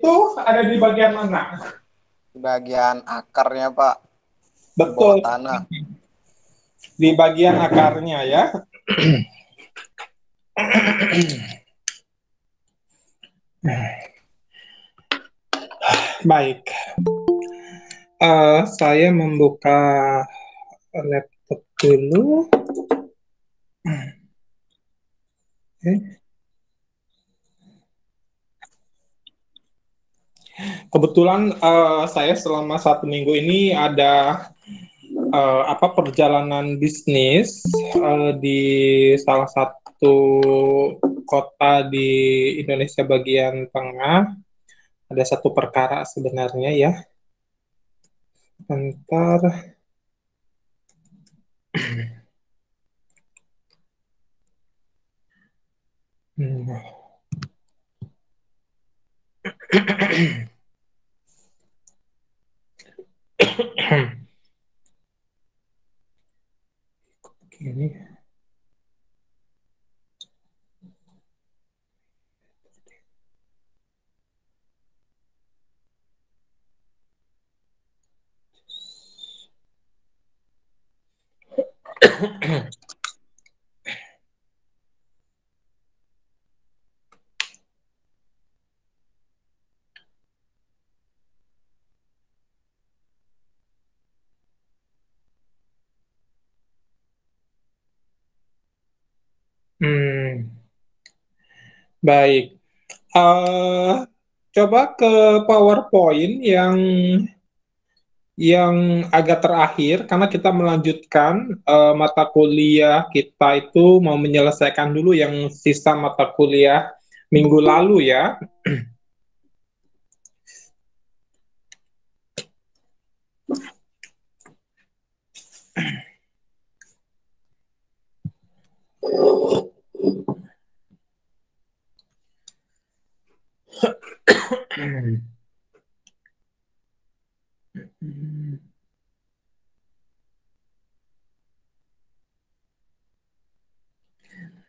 itu ada di bagian mana? Di bagian akarnya, Pak. Di bawah Betul. tanah. Di bagian akarnya ya. Baik. Saya membuka laptop dulu. Okay. Kebetulan saya selama 1 minggu ini ada perjalanan bisnis di salah satu kota di Indonesia bagian tengah. Ada satu perkara sebenarnya ya. Bentar. Ini. Baik. Coba ke PowerPoint yang agak terakhir, karena kita melanjutkan mata kuliah kita itu mau menyelesaikan dulu yang sisa mata kuliah minggu lalu ya.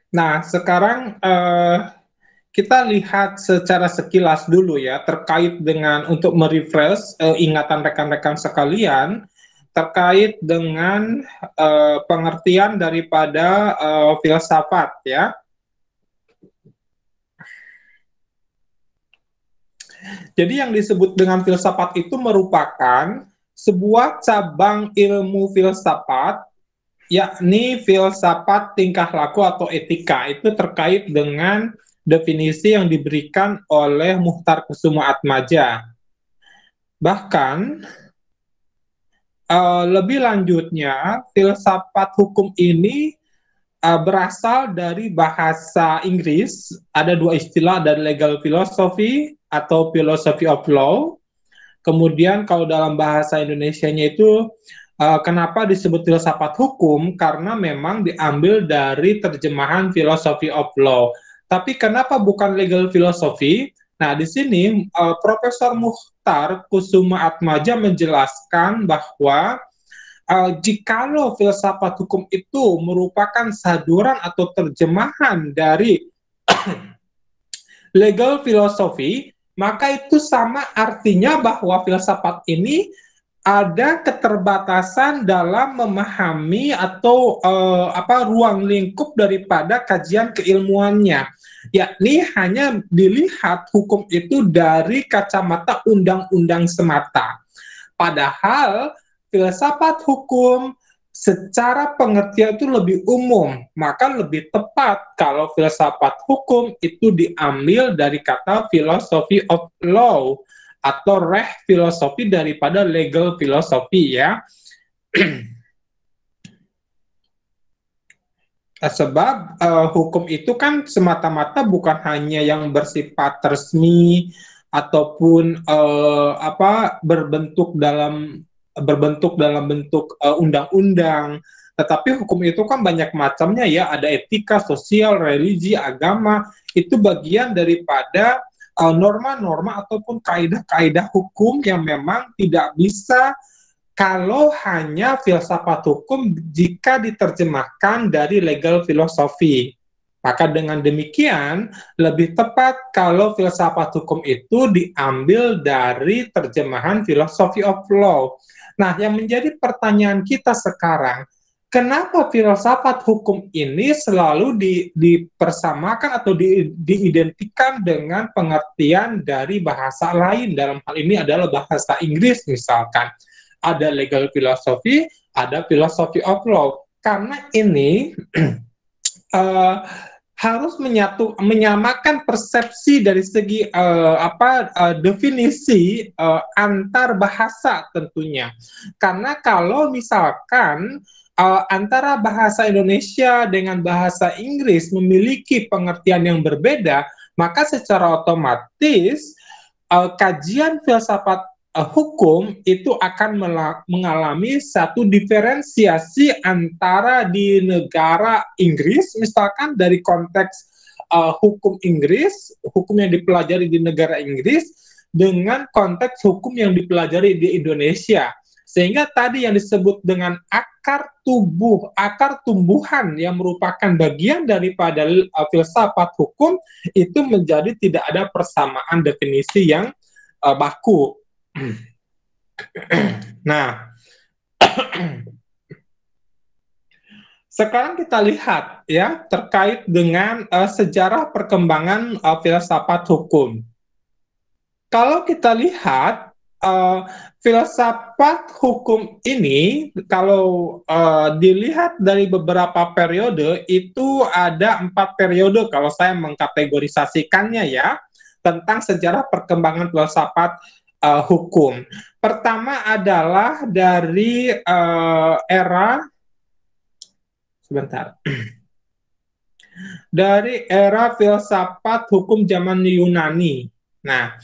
Nah, sekarang kita lihat secara sekilas dulu ya, terkait dengan untuk merefresh ingatan rekan-rekan sekalian, terkait dengan pengertian daripada filsafat ya. Jadi yang disebut dengan filsafat itu merupakan sebuah cabang ilmu filsafat, yakni filsafat tingkah laku atau etika. Itu terkait dengan definisi yang diberikan oleh Muchtar Kusumaatmadja. Bahkan lebih lanjutnya, filsafat hukum ini berasal dari bahasa Inggris. Ada dua istilah, dari legal philosophy atau philosophy of law. Kemudian kalau dalam bahasa Indonesianya itu kenapa disebut filsafat hukum? Karena memang diambil dari terjemahan philosophy of law. Tapi kenapa bukan legal philosophy? Nah, di sini Profesor Muchtar Kusumaatmadja menjelaskan bahwa jikalau filsafat hukum itu merupakan saduran atau terjemahan dari legal philosophy, maka itu sama artinya bahwa filsafat ini ada keterbatasan dalam memahami atau ruang lingkup daripada kajian keilmuannya, yakni hanya dilihat hukum itu dari kacamata undang-undang semata. Padahal filsafat hukum secara pengertian itu lebih umum, maka lebih tepat kalau filsafat hukum itu diambil dari kata philosophy of law atau filosofi daripada legal philosophy ya. Sebab hukum itu kan semata-mata bukan hanya yang bersifat resmi ataupun berbentuk dalam bentuk undang-undang, tetapi hukum itu kan banyak macamnya ya, ada etika, sosial, religi, agama, itu bagian daripada norma-norma ataupun kaidah-kaidah hukum yang memang tidak bisa kalau hanya filsafat hukum jika diterjemahkan dari legal philosophy. Maka dengan demikian, lebih tepat kalau filsafat hukum itu diambil dari terjemahan philosophy of law. Nah, yang menjadi pertanyaan kita sekarang, kenapa filsafat hukum ini selalu dipersamakan atau diidentikan dengan pengertian dari bahasa lain? Dalam hal ini adalah bahasa Inggris misalkan. Ada legal philosophy, ada philosophy of law. Karena ini harus menyamakan persepsi dari segi definisi antar bahasa tentunya. Karena kalau misalkan antara bahasa Indonesia dengan bahasa Inggris memiliki pengertian yang berbeda, maka secara otomatis kajian filsafat hukum itu akan mengalami satu diferensiasi antara di negara Inggris, misalkan dari konteks hukum Inggris, hukum yang dipelajari di negara Inggris, dengan konteks hukum yang dipelajari di Indonesia. Sehingga tadi yang disebut dengan akar tumbuhan yang merupakan bagian daripada filsafat hukum itu menjadi tidak ada persamaan definisi yang baku. Nah, sekarang kita lihat ya terkait dengan sejarah perkembangan filsafat hukum. Kalau kita lihat filsafat hukum ini, kalau dilihat dari beberapa periode, itu ada 4 periode kalau saya mengkategorisasikannya ya, tentang sejarah perkembangan filsafat hukum. Pertama adalah dari dari era filsafat hukum zaman Yunani. Nah,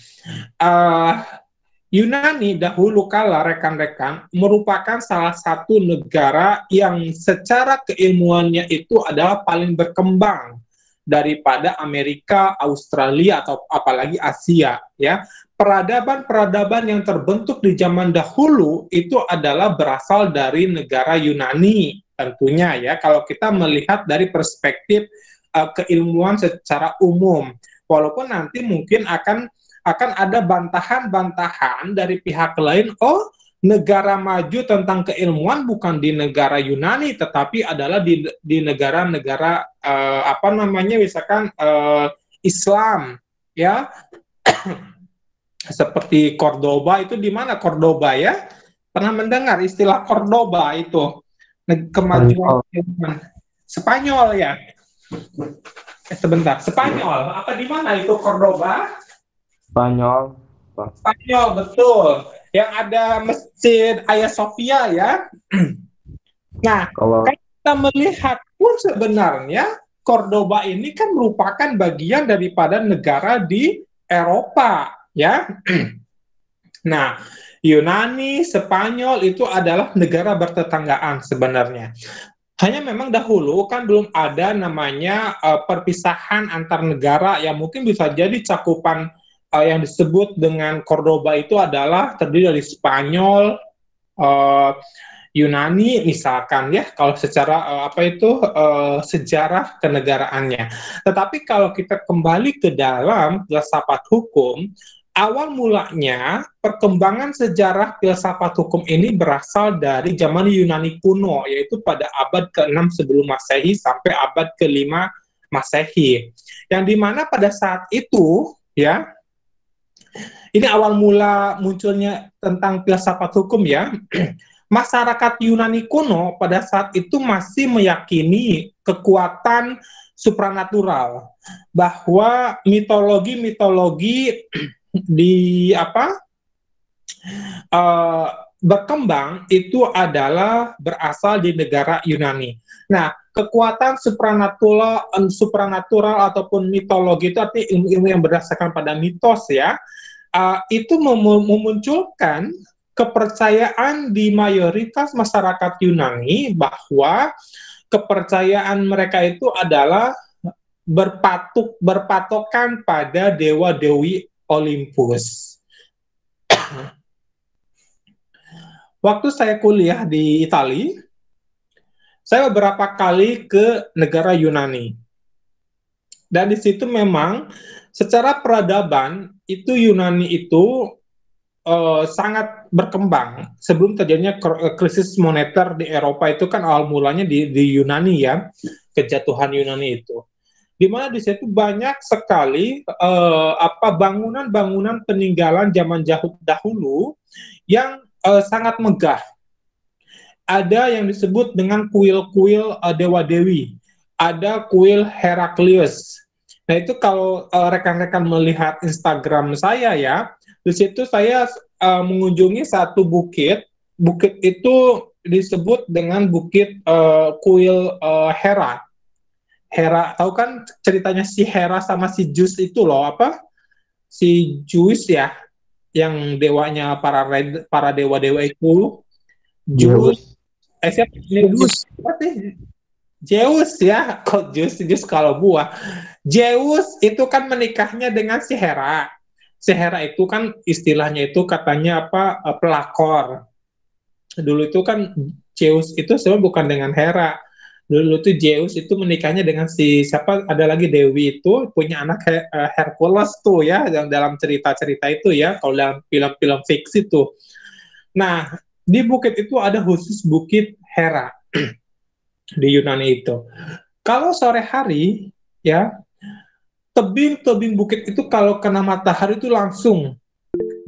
Yunani dahulu kala rekan-rekan merupakan salah satu negara yang secara keilmuannya itu adalah paling berkembang daripada Amerika, Australia, atau apalagi Asia, ya. Peradaban-peradaban yang terbentuk di zaman dahulu itu adalah berasal dari negara Yunani, tentunya ya. Kalau kita melihat dari perspektif keilmuan secara umum, walaupun nanti mungkin akan ada bantahan-bantahan dari pihak lain, oh negara maju tentang keilmuan bukan di negara Yunani, tetapi adalah di negara-negara misalkan Islam, ya, seperti Cordoba. Itu di mana Cordoba ya? Pernah mendengar istilah Cordoba itu? Kemajuan Spanyol ya? Sebentar, Spanyol. Apa di mana itu Cordoba? Spanyol. Spanyol, betul. Yang ada Masjid Hagia Sophia ya. Nah, kalau kita melihat pun sebenarnya Cordoba ini kan merupakan bagian daripada negara di Eropa, ya. Nah, Yunani, Spanyol itu adalah negara bertetanggaan sebenarnya. Hanya memang dahulu kan belum ada namanya perpisahan antar negara, yang mungkin bisa jadi cakupan yang disebut dengan Cordoba itu adalah terdiri dari Spanyol, Yunani misalkan ya, kalau secara sejarah kenegaraannya. Tetapi kalau kita kembali ke dalam filsafat hukum, awal mulanya perkembangan sejarah filsafat hukum ini berasal dari zaman Yunani kuno, yaitu pada abad ke-6 sebelum Masehi sampai abad ke-5 Masehi. Yang dimana pada saat itu ya, ini awal mula munculnya tentang filsafat hukum ya. Masyarakat Yunani kuno pada saat itu masih meyakini kekuatan supranatural, bahwa mitologi-mitologi berkembang itu adalah berasal di negara Yunani. Nah, kekuatan supranatural ataupun mitologi itu artinya ilmu-ilmu yang berdasarkan pada mitos ya, itu memunculkan kepercayaan di mayoritas masyarakat Yunani bahwa kepercayaan mereka itu adalah berpatokan pada dewa-dewi Olympus. Waktu saya kuliah di Italia, saya beberapa kali ke negara Yunani. Dan di situ memang secara peradaban itu Yunani itu sangat berkembang sebelum terjadinya krisis moneter di Eropa. Itu kan awal mulanya di Yunani ya, kejatuhan Yunani itu. Di mana di situ banyak sekali bangunan-bangunan peninggalan zaman dahulu yang sangat megah. Ada yang disebut dengan kuil-kuil dewa-dewi. Ada kuil Heraklius. Nah itu kalau rekan-rekan melihat Instagram saya ya, di situ saya mengunjungi satu bukit. Bukit itu disebut dengan bukit kuil Hera. Hera, tahu kan ceritanya si Hera sama si Zeus itu loh, apa? Si Zeus ya, yang dewanya para dewa-dewa itu. Zeus, Zeus. siapa? Zeus ya, kok Zeus kalau buah. Zeus itu kan menikahnya dengan si Hera. Si Hera itu kan istilahnya itu katanya apa, pelakor. Dulu itu kan Zeus itu sebenarnya bukan dengan Hera. Dulu tuh Zeus itu menikahnya dengan si siapa, ada lagi Dewi itu punya anak Hercules tuh ya, yang dalam cerita-cerita itu ya, kalau dalam film-film fiksi tuh. Nah, di bukit itu ada khusus bukit Hera di Yunani itu. Kalau sore hari ya, tebing-tebing bukit itu kalau kena matahari itu langsung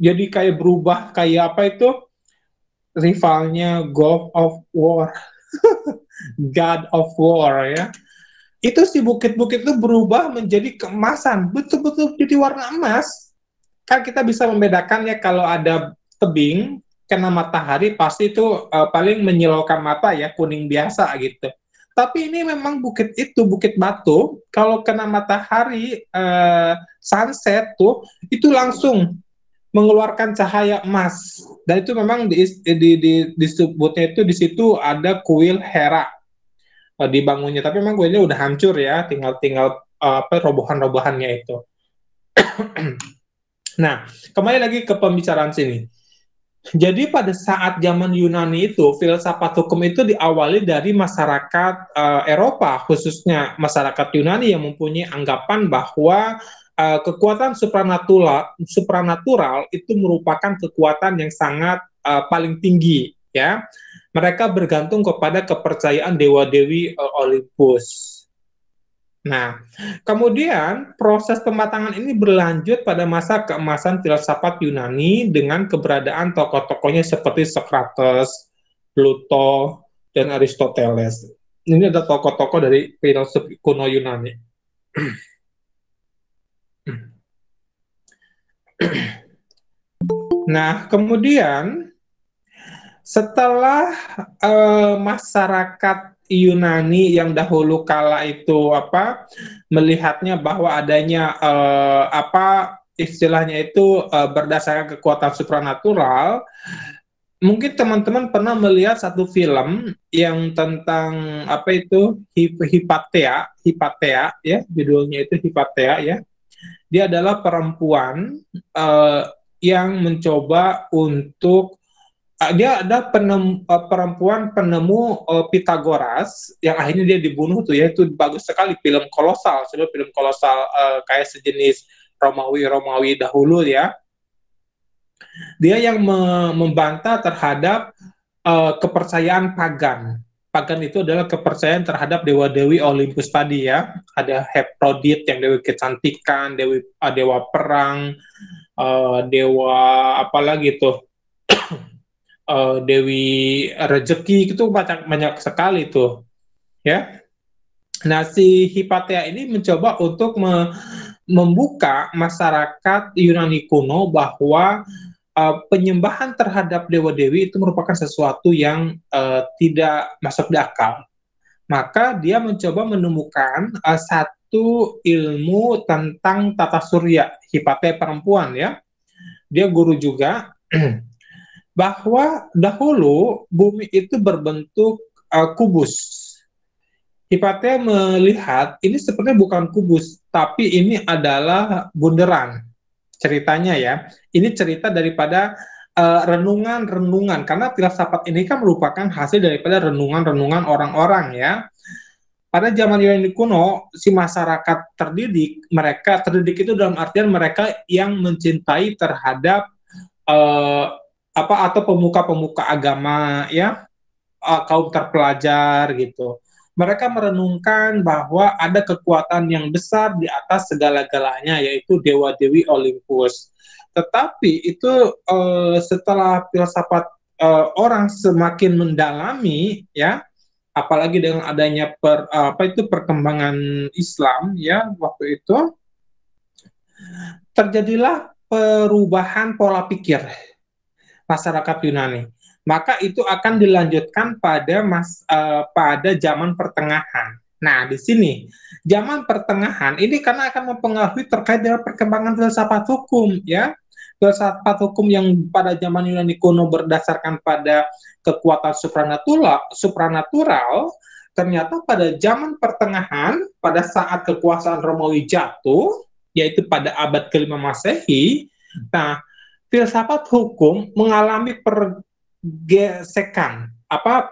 jadi kayak berubah kayak apa itu, rivalnya God of War. God of War ya. Itu si bukit-bukit itu berubah menjadi keemasan, betul-betul jadi warna emas. Kan kita bisa membedakan ya, kalau ada tebing kena matahari pasti itu paling menyilaukan mata ya, kuning biasa gitu. Tapi ini memang bukit itu, bukit batu, kalau kena matahari sunset tuh, itu langsung mengeluarkan cahaya emas. Dan itu memang disebutnya itu di situ ada kuil Hera dibangunnya. Tapi memang kuilnya udah hancur ya, tinggal robohan-robohannya itu. Nah, kembali lagi ke pembicaraan sini. Jadi pada saat zaman Yunani itu, filsafat hukum itu diawali dari masyarakat Eropa, khususnya masyarakat Yunani yang mempunyai anggapan bahwa kekuatan supranatural itu merupakan kekuatan yang sangat paling tinggi, ya. Mereka bergantung kepada kepercayaan dewa-dewi Olympus. Nah, kemudian proses pematangan ini berlanjut pada masa keemasan filsafat Yunani dengan keberadaan tokoh-tokohnya seperti Socrates, Plato, dan Aristoteles. Ini ada tokoh-tokoh dari filosofi kuno Yunani. Nah, kemudian setelah masyarakat Yunani yang dahulu kala itu melihatnya bahwa adanya istilahnya itu berdasarkan kekuatan supranatural, mungkin teman-teman pernah melihat satu film yang tentang Hipatia ya, judulnya itu Hipatia ya. Dia adalah perempuan yang mencoba untuk dia ada perempuan penemu Pitagoras yang akhirnya dia dibunuh tuh ya. Itu bagus sekali, film kolosal, sebenarnya film kolosal kayak sejenis Romawi dahulu ya. Dia yang membantah terhadap kepercayaan pagan. Pagan itu adalah kepercayaan terhadap dewa-dewi Olympus tadi ya. Ada Hephrodite yang dewi kecantikan, dewa perang, dewa apalagi tuh, dewi rezeki, itu banyak sekali tuh ya. Nah, si Hipatia ini mencoba untuk membuka masyarakat Yunani kuno bahwa penyembahan terhadap dewa-dewi itu merupakan sesuatu yang tidak masuk di akal. Maka dia mencoba menemukan satu ilmu tentang tata surya. Hipatia perempuan ya, dia guru juga. Bahwa dahulu bumi itu berbentuk kubus. Hipatia melihat ini sebenarnya bukan kubus, tapi ini adalah bunderan. Ceritanya ya, ini cerita daripada renungan-renungan, karena filsafat ini kan merupakan hasil daripada renungan-renungan orang-orang ya. pada zaman Yunani kuno, si masyarakat terdidik, mereka terdidik itu dalam artian mereka yang mencintai terhadap eh, apa atau pemuka-pemuka agama ya, kaum terpelajar gitu. Mereka merenungkan bahwa ada kekuatan yang besar di atas segala-galanya, yaitu dewa-dewi Olympus. Tetapi itu setelah filsafat orang semakin mendalami, ya, apalagi dengan adanya perkembangan Islam, ya, waktu itu terjadilah perubahan pola pikir masyarakat Yunani. Maka itu akan dilanjutkan pada zaman pertengahan. Nah, di sini zaman pertengahan ini karena akan mempengaruhi terkait dengan perkembangan filsafat hukum, ya. Filsafat hukum yang pada zaman Yunani kuno berdasarkan pada kekuatan supranatural, ternyata pada zaman pertengahan, pada saat kekuasaan Romawi jatuh, yaitu pada abad ke-5 Masehi, nah, filsafat hukum mengalami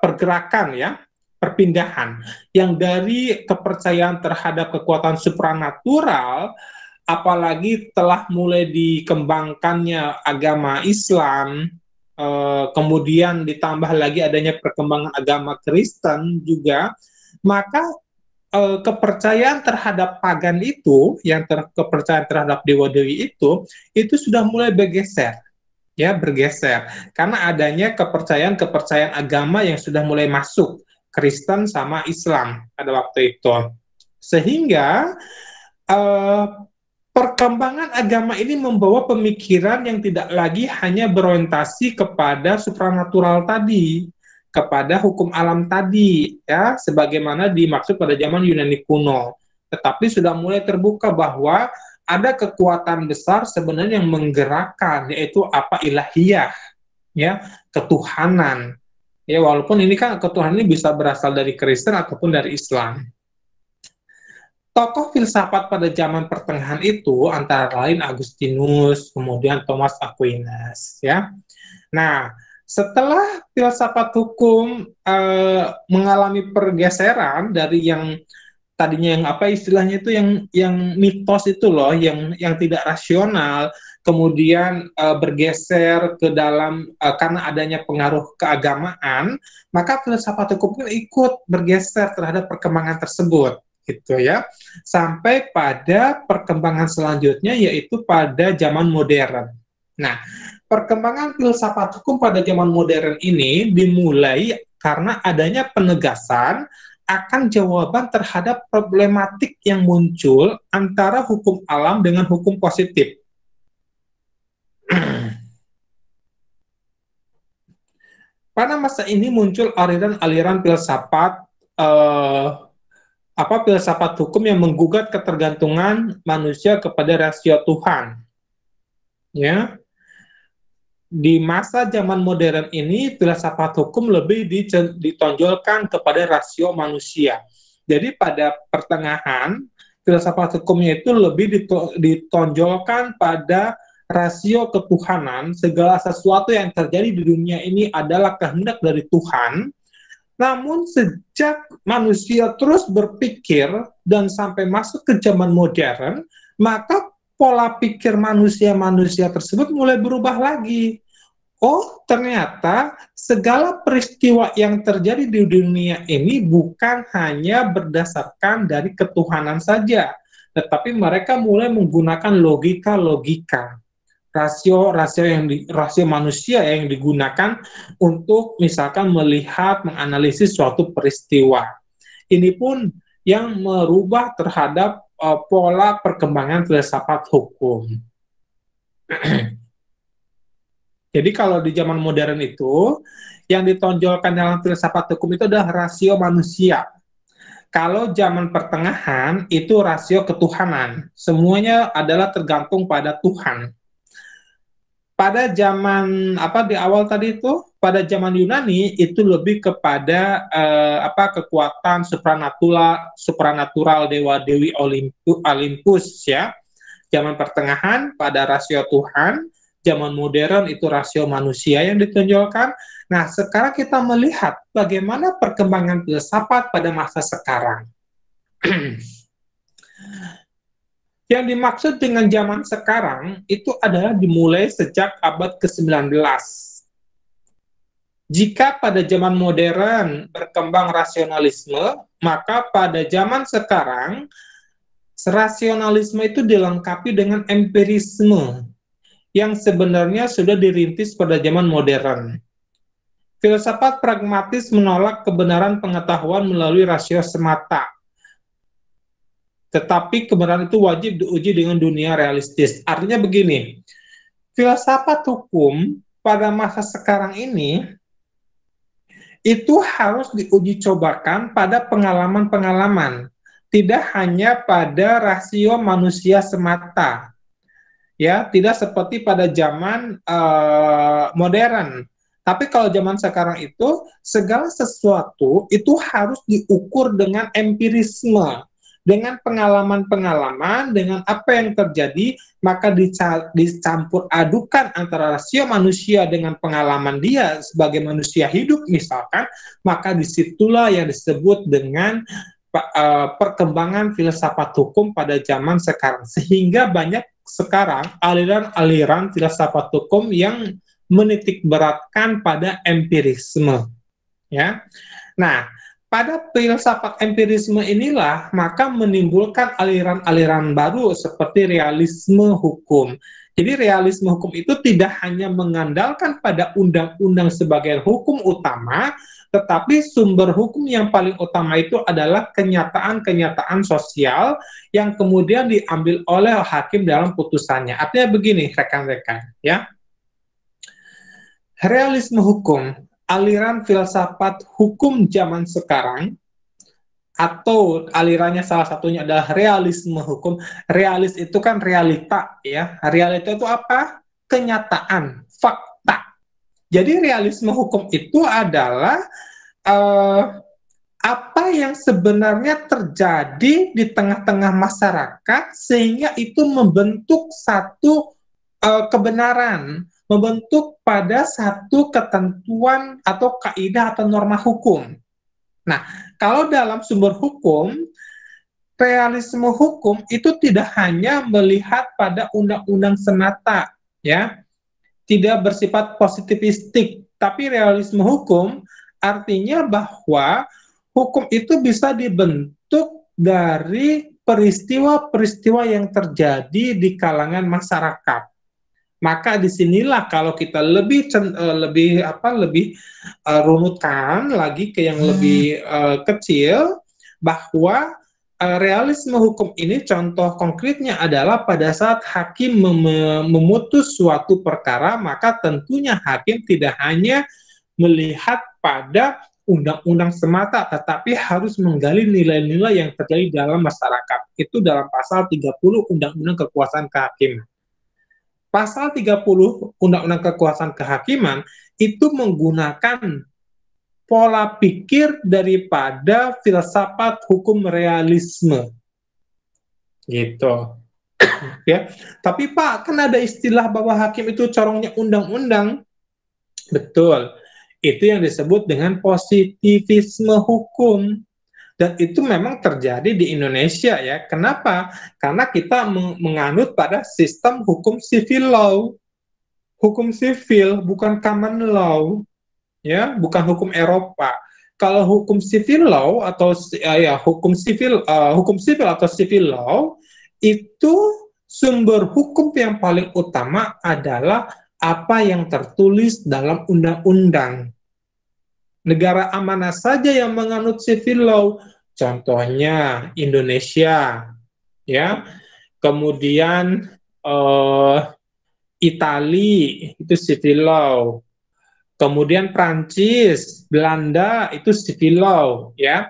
pergerakan ya, perpindahan yang dari kepercayaan terhadap kekuatan supranatural, apalagi telah mulai dikembangkannya agama Islam, kemudian ditambah lagi adanya perkembangan agama Kristen juga, maka kepercayaan terhadap pagan itu, kepercayaan terhadap dewa-dewi itu sudah mulai bergeser, ya, bergeser karena adanya kepercayaan agama yang sudah mulai masuk, Kristen sama Islam pada waktu itu, sehingga perkembangan agama ini membawa pemikiran yang tidak lagi hanya berorientasi kepada supranatural tadi, kepada hukum alam tadi, ya, sebagaimana dimaksud pada zaman Yunani kuno. Tetapi sudah mulai terbuka bahwa ada kekuatan besar sebenarnya yang menggerakkan, yaitu ilahiyah, ya, ketuhanan. Ya, walaupun ini kan ketuhanan ini bisa berasal dari Kristen ataupun dari Islam. Tokoh filsafat pada zaman pertengahan itu antara lain Agustinus, kemudian Thomas Aquinas, ya. Nah, setelah filsafat hukum mengalami pergeseran dari yang tadinya yang istilahnya itu yang mitos itu loh, yang tidak rasional, kemudian bergeser ke dalam karena adanya pengaruh keagamaan, maka filsafat hukum pun ikut bergeser terhadap perkembangan tersebut, gitu ya, sampai pada perkembangan selanjutnya yaitu pada zaman modern. Nah, perkembangan filsafat hukum pada zaman modern ini dimulai karena adanya penegasan akan jawaban terhadap problematik yang muncul antara hukum alam dengan hukum positif. Pada masa ini muncul aliran-aliran filsafat filsafat hukum yang menggugat ketergantungan manusia kepada rasio Tuhan. Ya. Di masa zaman modern ini, filsafat hukum lebih ditonjolkan kepada rasio manusia. Jadi pada pertengahan, filsafat hukumnya itu lebih ditonjolkan pada rasio ketuhanan, segala sesuatu yang terjadi di dunia ini adalah kehendak dari Tuhan. Namun sejak manusia terus berpikir dan sampai masuk ke zaman modern, maka pola pikir manusia tersebut mulai berubah lagi. Oh, ternyata segala peristiwa yang terjadi di dunia ini bukan hanya berdasarkan dari ketuhanan saja, tetapi mereka mulai menggunakan logika-logika, rasio manusia yang digunakan untuk misalkan melihat, menganalisis suatu peristiwa. Ini pun yang merubah terhadap pola perkembangan filsafat hukum. Jadi kalau di zaman modern itu, yang ditonjolkan dalam filsafat hukum itu adalah rasio manusia. Kalau zaman pertengahan, itu rasio ketuhanan. Semuanya adalah tergantung pada Tuhan. Pada zaman, di awal tadi itu, pada zaman Yunani, itu lebih kepada kekuatan supranatural dewa-dewi Olympus, ya. Zaman pertengahan, pada rasio Tuhan. Zaman modern itu rasio manusia yang ditonjolkan. Nah, sekarang kita melihat bagaimana perkembangan filsafat pada masa sekarang. Yang dimaksud dengan zaman sekarang itu adalah dimulai sejak abad ke-19. Jika pada zaman modern berkembang rasionalisme, maka pada zaman sekarang rasionalisme itu dilengkapi dengan empirisme yang sebenarnya sudah dirintis pada zaman modern. Filsafat pragmatis menolak kebenaran pengetahuan melalui rasio semata. Tetapi kebenaran itu wajib diuji dengan dunia realistis. Artinya begini, filsafat hukum pada masa sekarang ini itu harus diuji cobakan pada pengalaman-pengalaman, tidak hanya pada rasio manusia semata. Ya, tidak seperti pada zaman modern. Tapi kalau zaman sekarang itu segala sesuatu itu harus diukur dengan empirisme, dengan pengalaman-pengalaman, dengan apa yang terjadi, maka dicampur adukan antara rasio manusia dengan pengalaman dia sebagai manusia hidup misalkan, maka disitulah yang disebut dengan perkembangan filsafat hukum pada zaman sekarang. Sehingga banyak sekarang aliran-aliran filsafat hukum yang menitik beratkan pada empirisme, ya. Nah, pada filsafat empirisme inilah maka menimbulkan aliran-aliran baru seperti realisme hukum. Jadi realisme hukum itu tidak hanya mengandalkan pada undang-undang sebagai hukum utama, tetapi sumber hukum yang paling utama itu adalah kenyataan-kenyataan sosial yang kemudian diambil oleh hakim dalam putusannya. Artinya begini, rekan-rekan, ya. Realisme hukum, aliran filsafat hukum zaman sekarang, atau alirannya salah satunya adalah realisme hukum. Realis itu kan realita, ya. Realita itu apa? Kenyataan, fakta. Jadi realisme hukum itu adalah apa yang sebenarnya terjadi di tengah-tengah masyarakat sehingga itu membentuk satu kebenaran, membentuk pada satu ketentuan atau kaidah atau norma hukum. Nah, kalau dalam sumber hukum, realisme hukum itu tidak hanya melihat pada undang-undang semata, ya, tidak bersifat positivistik, tapi realisme hukum artinya bahwa hukum itu bisa dibentuk dari peristiwa-peristiwa yang terjadi di kalangan masyarakat. Maka disinilah kalau kita lebih runutkan lagi ke yang lebih kecil, bahwa realisme hukum ini contoh konkretnya adalah pada saat hakim memutus suatu perkara, maka tentunya hakim tidak hanya melihat pada undang-undang semata, tetapi harus menggali nilai-nilai yang terjadi dalam masyarakat. Itu dalam pasal 30 Undang-Undang Kekuasaan Kehakiman. Pasal 30 Undang-Undang Kekuasaan Kehakiman itu menggunakan pola pikir daripada filsafat hukum realisme. Gitu. Ya. Tapi Pak, kan ada istilah bahwa hakim itu corongnya undang-undang. Betul. Itu yang disebut dengan positivisme hukum. Dan itu memang terjadi di Indonesia, ya. Kenapa? Karena kita menganut pada sistem hukum civil law. Hukum sivil, bukan common law, ya, bukan hukum Eropa. Kalau hukum civil law atau hukum civil atau civil law itu sumber hukum yang paling utama adalah apa yang tertulis dalam undang-undang. Negara mana saja yang menganut civil law? Contohnya Indonesia, ya. Kemudian Itali itu civil law. Kemudian Prancis, Belanda itu civil law, ya.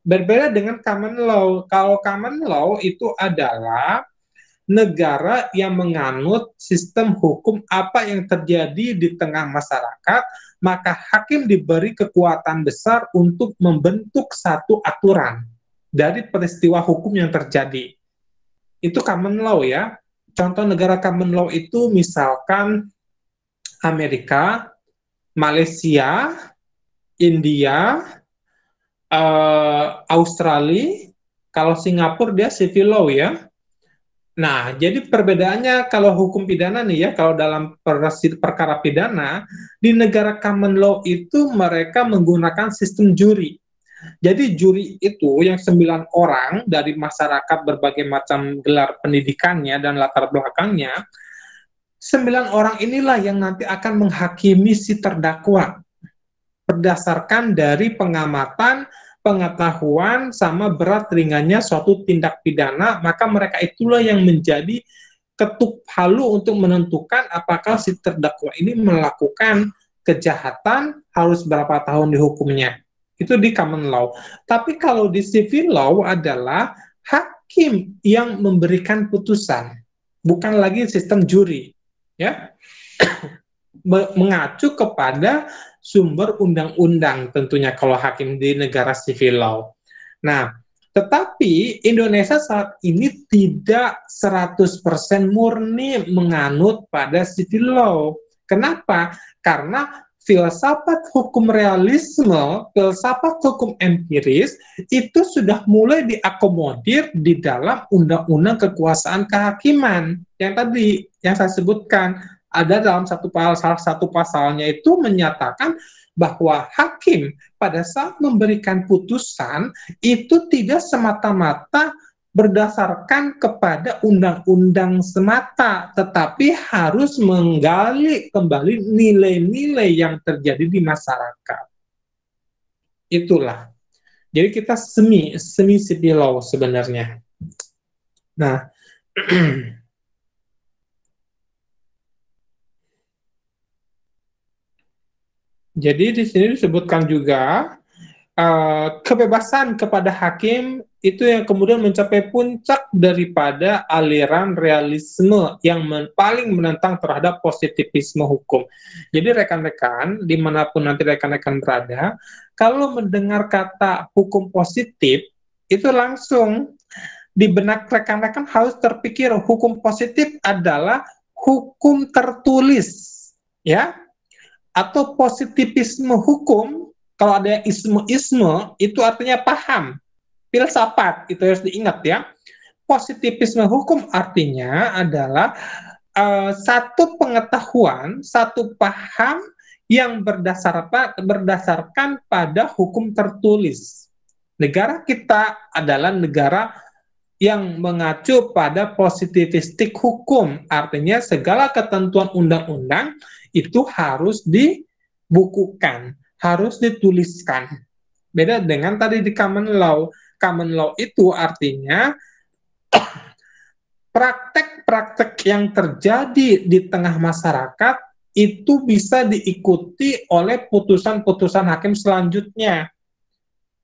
Berbeda dengan common law. Kalau common law itu adalah negara yang menganut sistem hukum apa yang terjadi di tengah masyarakat, maka hakim diberi kekuatan besar untuk membentuk satu aturan dari peristiwa hukum yang terjadi. Itu common law, ya. Contoh negara common law itu misalkan Amerika, Malaysia, India, Australia, Kalau Singapura dia civil law ya. Nah, jadi perbedaannya kalau hukum pidana nih ya, kalau dalam perkara pidana, di negara common law itu mereka menggunakan sistem juri. Jadi juri itu yang 9 orang dari masyarakat berbagai macam gelar pendidikannya dan latar belakangnya, 9 orang inilah yang nanti akan menghakimi si terdakwa berdasarkan dari pengamatan, pengetahuan, sama berat ringannya suatu tindak pidana, maka mereka itulah yang menjadi ketuk palu untuk menentukan apakah si terdakwa ini melakukan kejahatan, harus berapa tahun dihukumnya. Itu di common law. Tapi kalau di civil law adalah hakim yang memberikan putusan, bukan lagi sistem juri. Ya, mengacu kepada sumber undang-undang tentunya kalau hakim di negara civil law. Nah, tetapi Indonesia saat ini tidak 100% murni menganut pada civil law. Kenapa? Karena filsafat hukum realisme, filsafat hukum empiris itu sudah mulai diakomodir di dalam undang-undang kekuasaan kehakiman yang tadi yang saya sebutkan. Ada dalam salah satu pasalnya itu menyatakan bahwa hakim pada saat memberikan putusan itu tidak semata-mata berdasarkan kepada undang-undang semata, tetapi harus menggali kembali nilai-nilai yang terjadi di masyarakat. Itulah. Jadi kita semi civil law sebenarnya. Nah, jadi di sini disebutkan juga kebebasan kepada hakim itu yang kemudian mencapai puncak daripada aliran realisme yang paling menentang terhadap positivisme hukum. Jadi rekan-rekan, dimanapun nanti rekan-rekan berada, kalau mendengar kata hukum positif, itu langsung di benak rekan-rekan harus terpikir hukum positif adalah hukum tertulis, ya, atau positivisme hukum. Kalau ada isme-isme, itu artinya paham, filsafat, itu harus diingat ya. Positivisme hukum artinya adalah satu pengetahuan, satu paham yang berdasarkan pada hukum tertulis. Negara kita adalah negara yang mengacu pada positivistik hukum, artinya segala ketentuan undang-undang itu harus dibukukan, harus dituliskan. Beda dengan tadi di common law. Common law itu artinya praktek-praktek yang terjadi di tengah masyarakat itu bisa diikuti oleh putusan-putusan hakim selanjutnya.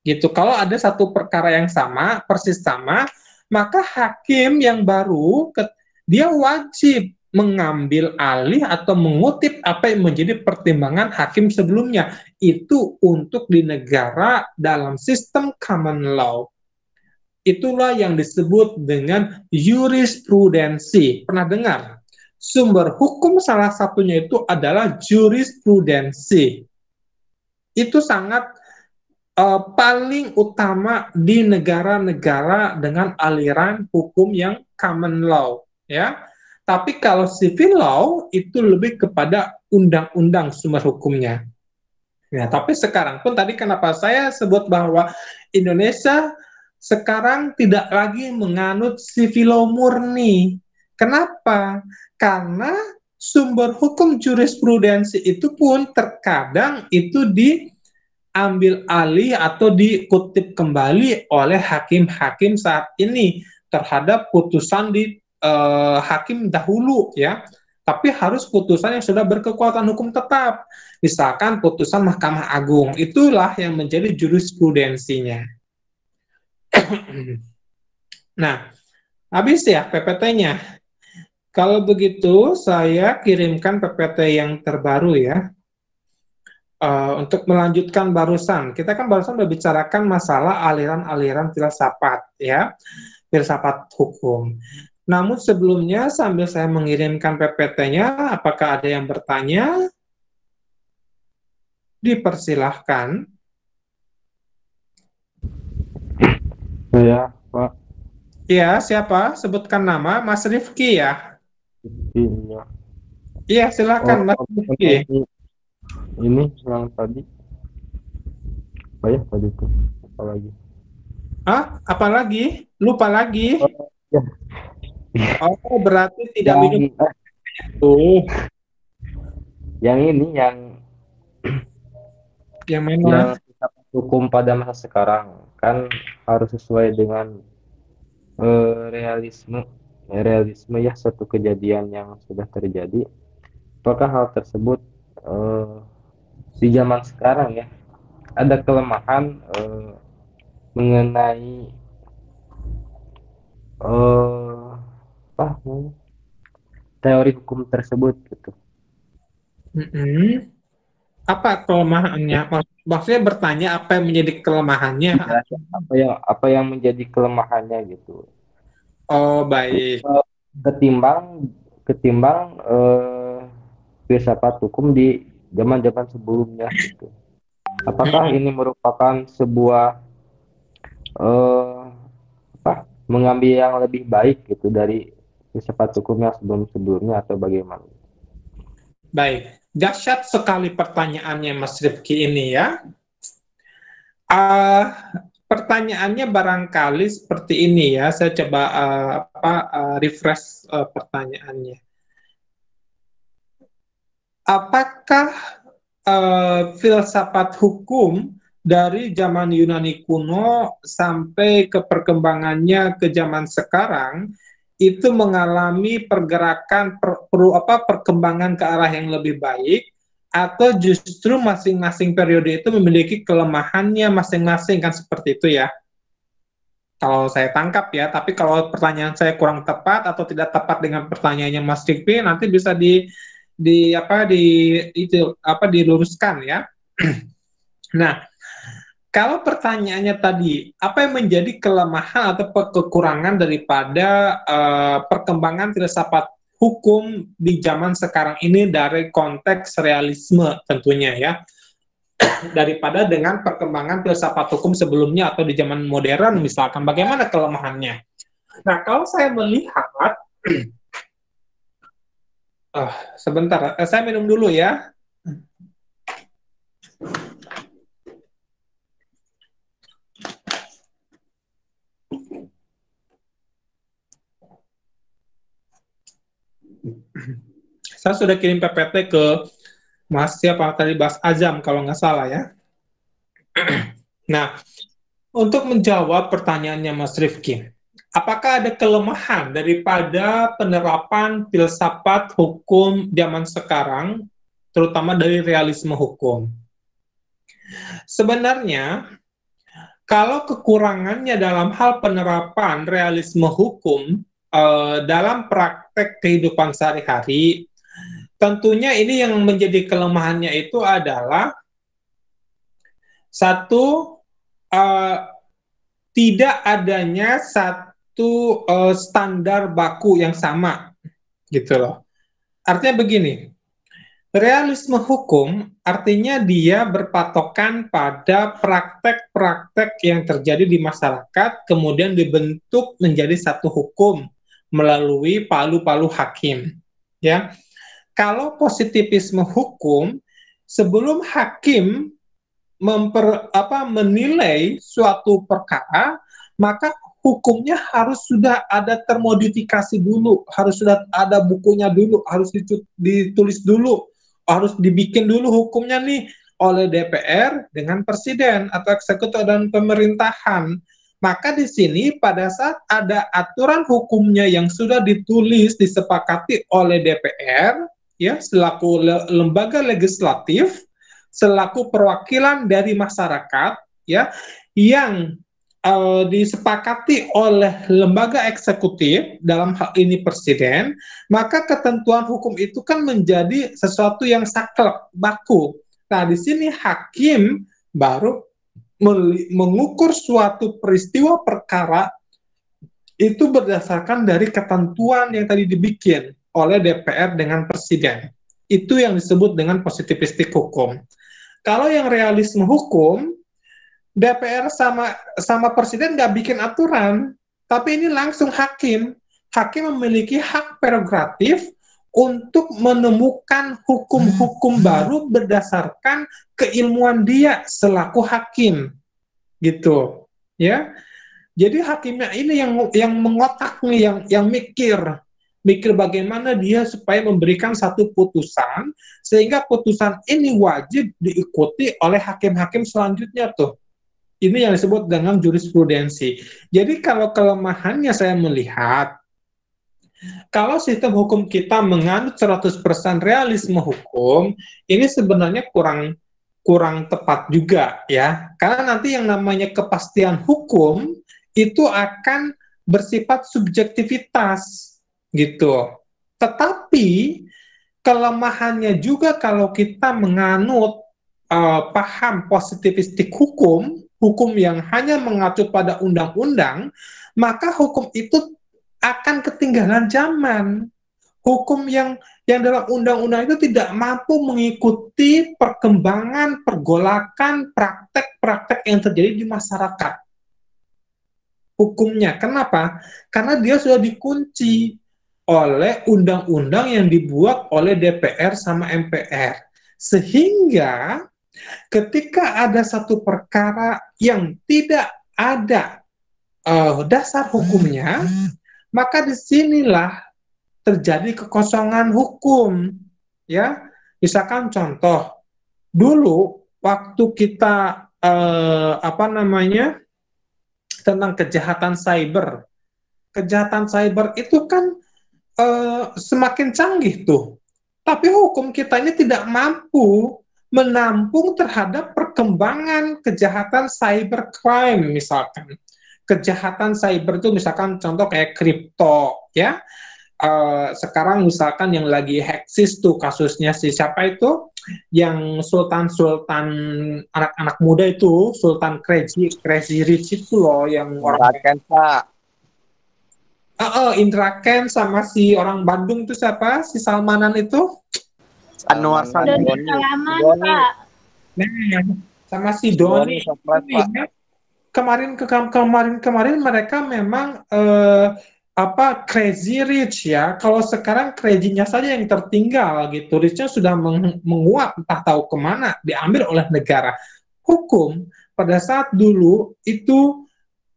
Gitu. Kalau ada satu perkara yang sama, persis sama, maka hakim yang baru dia wajib mengambil alih atau mengutip apa yang menjadi pertimbangan hakim sebelumnya. Itu untuk di negara dalam sistem common law. Itulah yang disebut dengan jurisprudensi. Pernah dengar? Sumber hukum salah satunya itu adalah jurisprudensi. Itu sangat paling utama di negara-negara dengan aliran hukum yang common law, ya. Tapi kalau civil law itu lebih kepada undang-undang sumber hukumnya. Ya, tapi sekarang pun tadi kenapa saya sebut bahwa Indonesia sekarang tidak lagi menganut civil law murni. Kenapa? Karena sumber hukum jurisprudensi itu pun terkadang itu diambil alih atau dikutip kembali oleh hakim-hakim saat ini terhadap putusan di hakim dahulu ya, tapi harus putusan yang sudah berkekuatan hukum tetap, misalkan putusan Mahkamah Agung, itulah yang menjadi jurisprudensinya. Nah, habis ya PPT-nya. Kalau begitu saya kirimkan PPT yang terbaru ya. Untuk melanjutkan barusan, kita kan barusan membicarakan masalah aliran-aliran filsafat ya, filsafat hukum. Namun sebelumnya sambil saya mengirimkan PPT-nya, apakah ada yang bertanya? Dipersilahkan. Saya Pak. Iya, siapa? Sebutkan nama, Mas Rifki ya? Iya. Iya, silakan Oh, Mas Rifki. ini yang tadi. Apa ya tadi tuh? Apa lagi? Ah, apalagi? Lupa lagi? Oh, ya. Oh, berarti tidak Yang minum tuh. yang ini Yang mana? yang kita hukum pada masa sekarang kan harus sesuai dengan realisme realisme ya suatu kejadian yang sudah terjadi. Apakah hal tersebut eh, di zaman sekarang ya ada kelemahan mengenai apa namanya, teori hukum tersebut gitu. Mm-mm. Apa kelemahannya? Maksudnya bertanya apa yang menjadi kelemahannya? Iya, apa yang menjadi kelemahannya gitu. Oh, baik. Eh, ketimbang ketimbang filsafat hukum di zaman-zaman sebelumnya gitu. Apakah Mm-mm. ini merupakan sebuah eh, apa mengambil yang lebih baik gitu dari filsafat hukum yang sebelum-sebelumnya atau bagaimana? Baik. Dahsyat sekali pertanyaannya Mas Rifki ini ya. Ah, pertanyaannya barangkali seperti ini ya. Saya coba refresh pertanyaannya. Apakah filsafat hukum dari zaman Yunani kuno sampai ke perkembangannya ke zaman sekarang itu mengalami pergerakan perkembangan ke arah yang lebih baik atau justru masing-masing periode itu memiliki kelemahannya masing-masing, kan seperti itu ya, kalau saya tangkap ya. Tapi kalau pertanyaan saya kurang tepat atau tidak tepat dengan pertanyaannya Mas Rikpi, nanti bisa diluruskan ya. Nah, kalau pertanyaannya tadi, apa yang menjadi kelemahan atau kekurangan daripada perkembangan filsafat hukum di zaman sekarang ini dari konteks realisme tentunya ya, daripada dengan perkembangan filsafat hukum sebelumnya atau di zaman modern misalkan, bagaimana kelemahannya? Nah, kalau saya melihat, sebentar, saya minum dulu ya. Saya sudah kirim PPT ke Mas siapa tadi, Bas Azam kalau nggak salah ya. Nah, untuk menjawab pertanyaannya Mas Rifki, apakah ada kelemahan daripada penerapan filsafat hukum zaman sekarang, terutama dari realisme hukum? Sebenarnya, kalau kekurangannya dalam hal penerapan realisme hukum dalam praktek kehidupan sehari-hari, tentunya ini yang menjadi kelemahannya itu adalah satu, uh, tidak adanya satu standar baku yang sama gitu loh. Artinya begini, realisme hukum artinya dia berpatokan pada praktek-praktek yang terjadi di masyarakat kemudian dibentuk menjadi satu hukum melalui palu-palu hakim ya. Kalau positivisme hukum, sebelum hakim menilai suatu perkara, maka hukumnya harus sudah ada termodifikasi dulu, harus sudah ada bukunya dulu, harus ditulis dulu, harus dibikin dulu hukumnya nih oleh DPR dengan presiden atau eksekutif dan pemerintahan. Maka di sini pada saat ada aturan hukumnya yang sudah ditulis disepakati oleh DPR ya selaku lembaga legislatif, selaku perwakilan dari masyarakat ya yang disepakati oleh lembaga eksekutif dalam hal ini presiden, maka ketentuan hukum itu kan menjadi sesuatu yang saklek baku. Nah, di sini hakim baru mengukur suatu peristiwa perkara itu berdasarkan dari ketentuan yang tadi dibikin oleh DPR dengan presiden. Itu yang disebut dengan positivistik hukum. Kalau yang realisme hukum, DPR sama presiden nggak bikin aturan, Tapi ini langsung hakim. Hakim memiliki hak prerogatif untuk menemukan hukum-hukum baru berdasarkan keilmuan dia selaku hakim, gitu. Ya, jadi hakimnya ini yang mengotak nih, yang mikir bagaimana dia supaya memberikan satu putusan sehingga putusan ini wajib diikuti oleh hakim-hakim selanjutnya tuh. Ini yang disebut dengan jurisprudensi. Jadi kalau kelemahannya saya melihat, kalau sistem hukum kita menganut 100% realisme hukum, ini sebenarnya kurang tepat juga ya. Karena nanti yang namanya kepastian hukum itu akan bersifat subjektivitas gitu. Tetapi kelemahannya juga kalau kita menganut paham positivistik hukum yang hanya mengacu pada undang-undang, maka hukum itu akan ketinggalan zaman. Hukum yang dalam undang-undang itu tidak mampu mengikuti perkembangan, pergolakan, praktek-praktek yang terjadi di masyarakat. Hukumnya, kenapa? Karena dia sudah dikunci oleh undang-undang yang dibuat oleh DPR sama MPR. Sehingga ketika ada satu perkara yang tidak ada dasar hukumnya, maka disinilah terjadi kekosongan hukum. Ya, misalkan contoh, dulu waktu kita tentang kejahatan cyber itu kan semakin canggih tuh. Tapi hukum kita ini tidak mampu menampung terhadap perkembangan kejahatan cybercrime misalkan. Kejahatan cyber itu misalkan contoh kayak kripto ya. Sekarang misalkan yang lagi heksis tuh kasusnya si siapa itu yang Sultan anak-anak muda itu Sultan Crazy Rich itu loh yang orang Pak. Indra Kents sama si orang Bandung itu siapa? Si Salmanan itu? Anwar Doni Salaman, Pak. Nah, sama si Doni. Kemarin mereka memang crazy rich ya. Kalau sekarang crazy-nya saja yang tertinggal gitu. Rich-nya sudah menguap entah tahu kemana, diambil oleh negara. Hukum pada saat dulu itu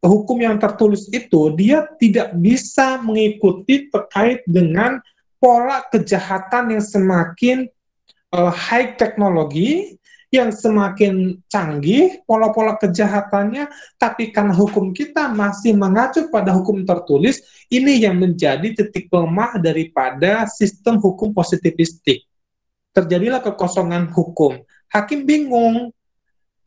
hukum yang tertulis itu dia tidak bisa mengikuti terkait dengan pola kejahatan yang semakin high teknologi, yang semakin canggih pola-pola kejahatannya, tapi karena hukum kita masih mengacu pada hukum tertulis, ini yang menjadi titik lemah daripada sistem hukum positivistik. Terjadilah kekosongan hukum. Hakim bingung,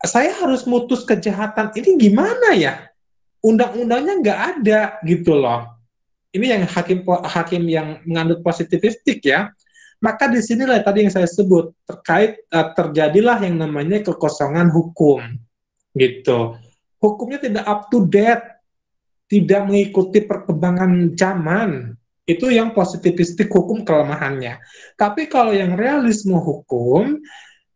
saya harus mutus kejahatan ini gimana ya? Undang-undangnya nggak ada gitu loh. Ini yang hakim yang mengandung positivistik ya. Maka di sinilah tadi yang saya sebut terkait terjadilah yang namanya kekosongan hukum gitu. Hukumnya tidak up to date, tidak mengikuti perkembangan zaman. Itu yang positivistik hukum kelemahannya. Tapi kalau yang realisme hukum,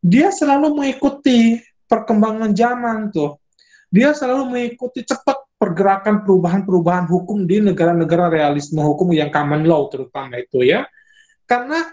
dia selalu mengikuti perkembangan zaman tuh. Dia selalu mengikuti cepat pergerakan perubahan-perubahan hukum di negara-negara realisme hukum yang common law terutama itu ya. Karena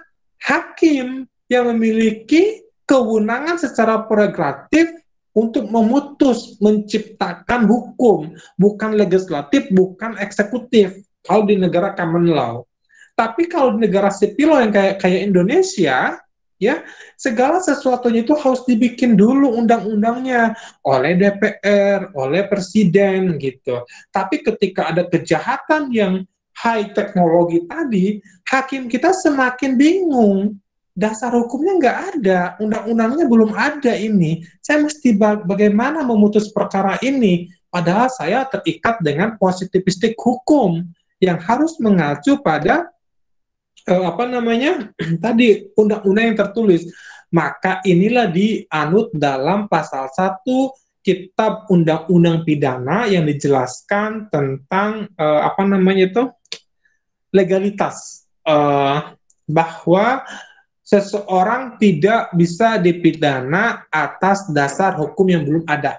hakim yang memiliki kewenangan secara prerogatif untuk memutus, menciptakan hukum, bukan legislatif, bukan eksekutif kalau di negara common law. Tapi kalau di negara sipil law yang kayak Indonesia, ya segala sesuatunya itu harus dibikin dulu undang-undangnya oleh DPR, oleh presiden gitu. Tapi ketika ada kejahatan yang high teknologi tadi, hakim kita semakin bingung. Dasar hukumnya nggak ada, undang-undangnya belum ada ini. Saya mesti bagaimana memutus perkara ini? Padahal saya terikat dengan positivistik hukum yang harus mengacu pada tadi undang-undang yang tertulis. Maka inilah dianut dalam pasal 1 Kitab Undang-Undang Pidana yang dijelaskan tentang legalitas, bahwa seseorang tidak bisa dipidana atas dasar hukum yang belum ada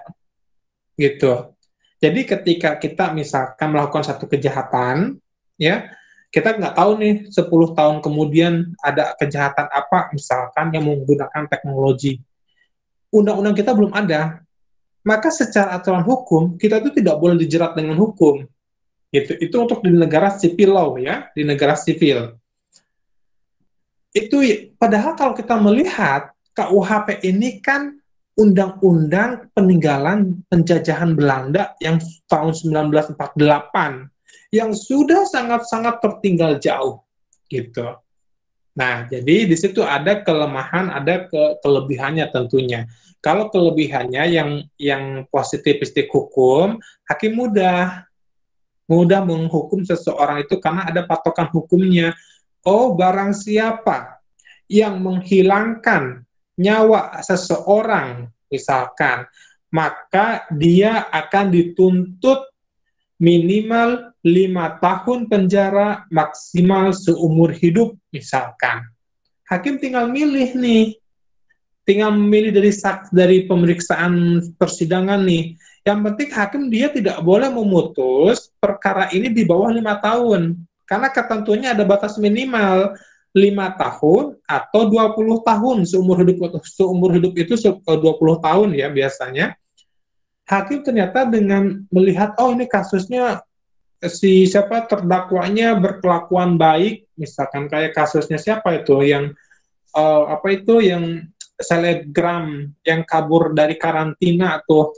gitu. Jadi ketika kita misalkan melakukan satu kejahatan, ya, kita nggak tahu nih 10 tahun kemudian ada kejahatan apa misalkan yang menggunakan teknologi. Undang-undang kita belum ada, maka secara aturan hukum kita itu tidak boleh dijerat dengan hukum. Gitu. Itu untuk di negara sipil law ya, di negara sipil. Itu padahal kalau kita melihat KUHP ini kan undang-undang peninggalan penjajahan Belanda yang tahun 1948 yang sudah sangat-sangat tertinggal jauh gitu. Nah, jadi di situ ada kelemahan, ada kelebihannya tentunya. Kalau kelebihannya yang positivistik hukum, hakim mudah menghukum seseorang itu karena ada patokan hukumnya. Oh, barang siapa yang menghilangkan nyawa seseorang, misalkan, maka dia akan dituntut minimal 5 tahun penjara, maksimal seumur hidup, misalkan. Hakim tinggal milih nih, tinggal memilih dari pemeriksaan persidangan nih. Yang penting hakim dia tidak boleh memutus perkara ini di bawah 5 tahun. Karena ketentuannya ada batas minimal 5 tahun atau 20 tahun seumur hidup itu 20 tahun ya biasanya. Hakim ternyata dengan melihat oh ini kasusnya si siapa terdakwanya berkelakuan baik, misalkan kayak kasusnya siapa itu yang apa itu yang selebgram yang kabur dari karantina atau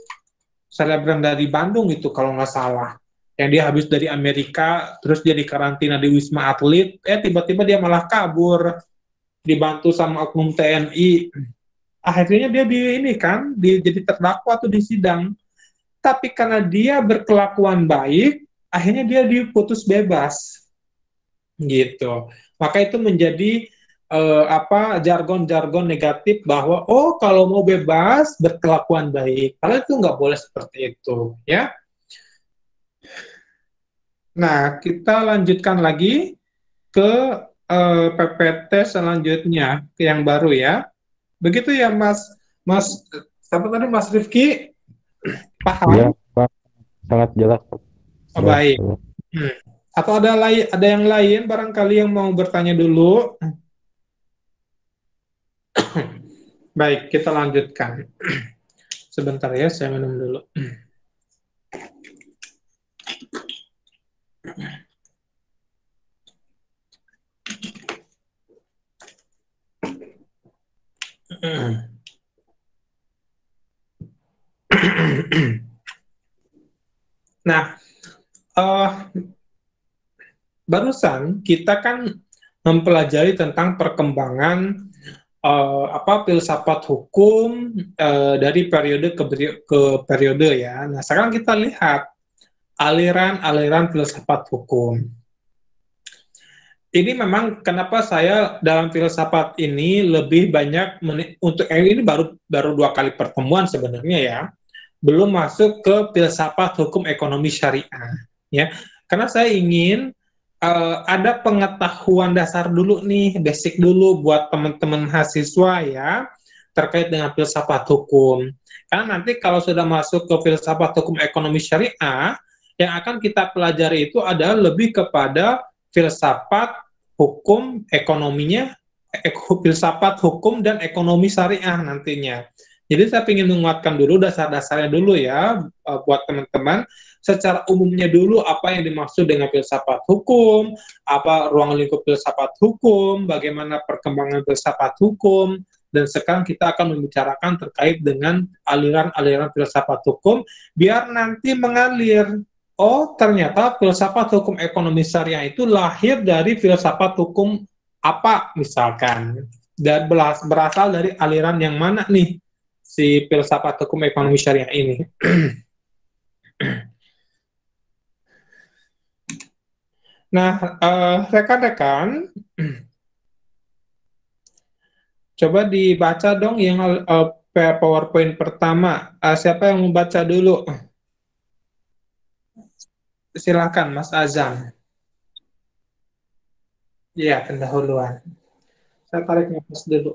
selebgram dari Bandung itu kalau nggak salah, yang dia habis dari Amerika terus jadi karantina di Wisma Atlet, tiba-tiba dia malah kabur dibantu sama oknum TNI, akhirnya dia jadi terdakwa tuh di sidang, tapi karena dia berkelakuan baik akhirnya dia diputus bebas gitu. Maka itu menjadi jargon-jargon negatif bahwa oh kalau mau bebas berkelakuan baik. Kalau itu nggak boleh seperti itu, ya. Nah, kita lanjutkan lagi ke PPT selanjutnya yang baru ya. Begitu ya, Mas siapa tadi Mas Rifki? Paham? Ya, Pak. Sangat jelas. Oh, baik. Atau ada yang lain barangkali yang mau bertanya dulu? Baik, kita lanjutkan. Sebentar ya, saya minum dulu. Nah, barusan kita kan mempelajari tentang perkembangan filsafat hukum dari periode ke periode ya. Nah, sekarang kita lihat aliran-aliran filsafat hukum. Ini memang kenapa saya dalam filsafat ini lebih banyak untuk ini baru 2 kali pertemuan sebenarnya ya. Belum masuk ke filsafat hukum ekonomi syariah ya. Karena saya ingin ada pengetahuan dasar dulu nih, basic dulu buat teman-teman mahasiswa ya, terkait dengan filsafat hukum. Karena nanti kalau sudah masuk ke filsafat hukum ekonomi syariah, yang akan kita pelajari itu adalah lebih kepada filsafat hukum ekonominya, filsafat hukum dan ekonomi syariah nantinya. Jadi saya ingin menguatkan dulu dasar-dasarnya dulu ya, buat teman-teman. Secara umumnya dulu apa yang dimaksud dengan filsafat hukum, apa ruang lingkup filsafat hukum, bagaimana perkembangan filsafat hukum, dan sekarang kita akan membicarakan terkait dengan aliran-aliran filsafat hukum, biar nanti mengalir. Oh, ternyata filsafat hukum ekonomi syariah itu lahir dari filsafat hukum apa misalkan, dan berasal dari aliran yang mana nih si filsafat hukum ekonomi syariah ini. Nah, rekan-rekan, coba dibaca dong yang PowerPoint pertama. Siapa yang membaca dulu? Silakan, Mas Azam. Iya, pendahuluan. Saya tarik nafas dulu.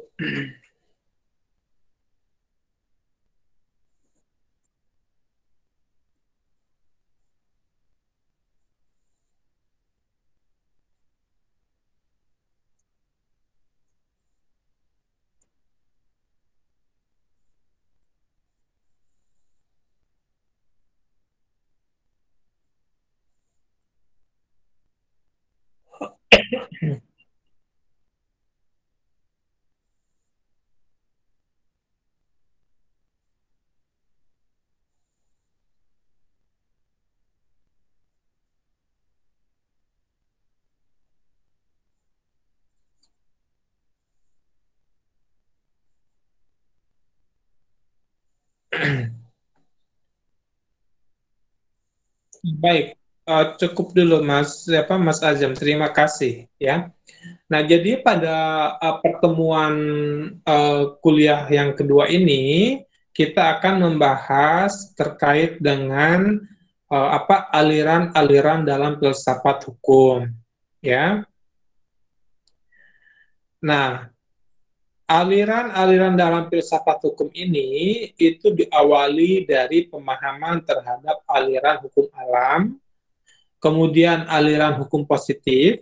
Baik, cukup dulu Mas Azam. Terima kasih ya. Nah, jadi pada pertemuan kuliah yang kedua ini kita akan membahas terkait dengan aliran-aliran dalam filsafat hukum ya. Nah, aliran-aliran dalam filsafat hukum ini itu diawali dari pemahaman terhadap aliran hukum alam, kemudian aliran hukum positif,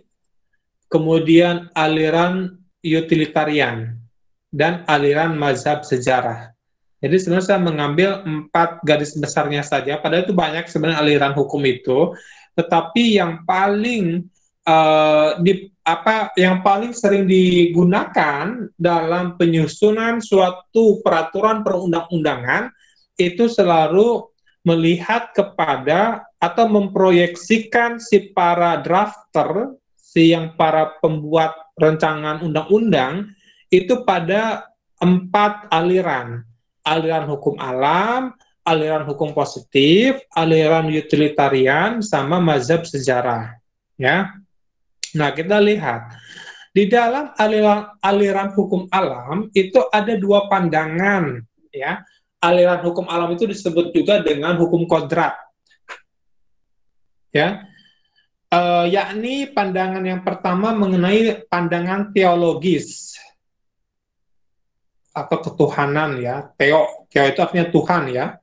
kemudian aliran utilitarian, dan aliran mazhab sejarah. Jadi sebenarnya saya mengambil 4 garis besarnya saja, padahal itu banyak sebenarnya aliran hukum itu, tetapi yang paling yang paling sering digunakan dalam penyusunan suatu peraturan perundang-undangan itu selalu melihat kepada atau memproyeksikan si para drafter, yang para pembuat rancangan undang-undang itu pada 4 aliran. Aliran hukum alam, aliran hukum positif, aliran utilitarian, sama mazhab sejarah. Ya. Nah, kita lihat di dalam aliran hukum alam itu ada 2 pandangan, ya. Aliran hukum alam itu disebut juga dengan hukum kodrat, ya. Yakni pandangan yang pertama mengenai pandangan teologis atau ketuhanan, ya. Teo itu artinya Tuhan, ya.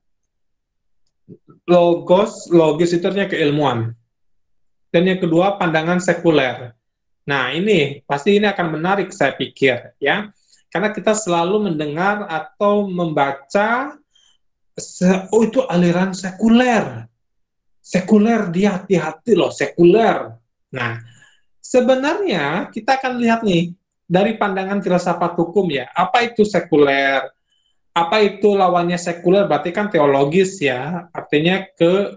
Logis itu artinya keilmuan. Dan yang kedua pandangan sekuler. Nah, ini pasti ini akan menarik saya pikir, ya. Karena kita selalu mendengar atau membaca itu aliran sekuler. Sekuler, dia hati-hati loh, sekuler. Nah, sebenarnya kita akan lihat nih dari pandangan filsafat hukum, ya. Apa itu sekuler? Apa itu lawannya sekuler? Berarti kan teologis, ya. Artinya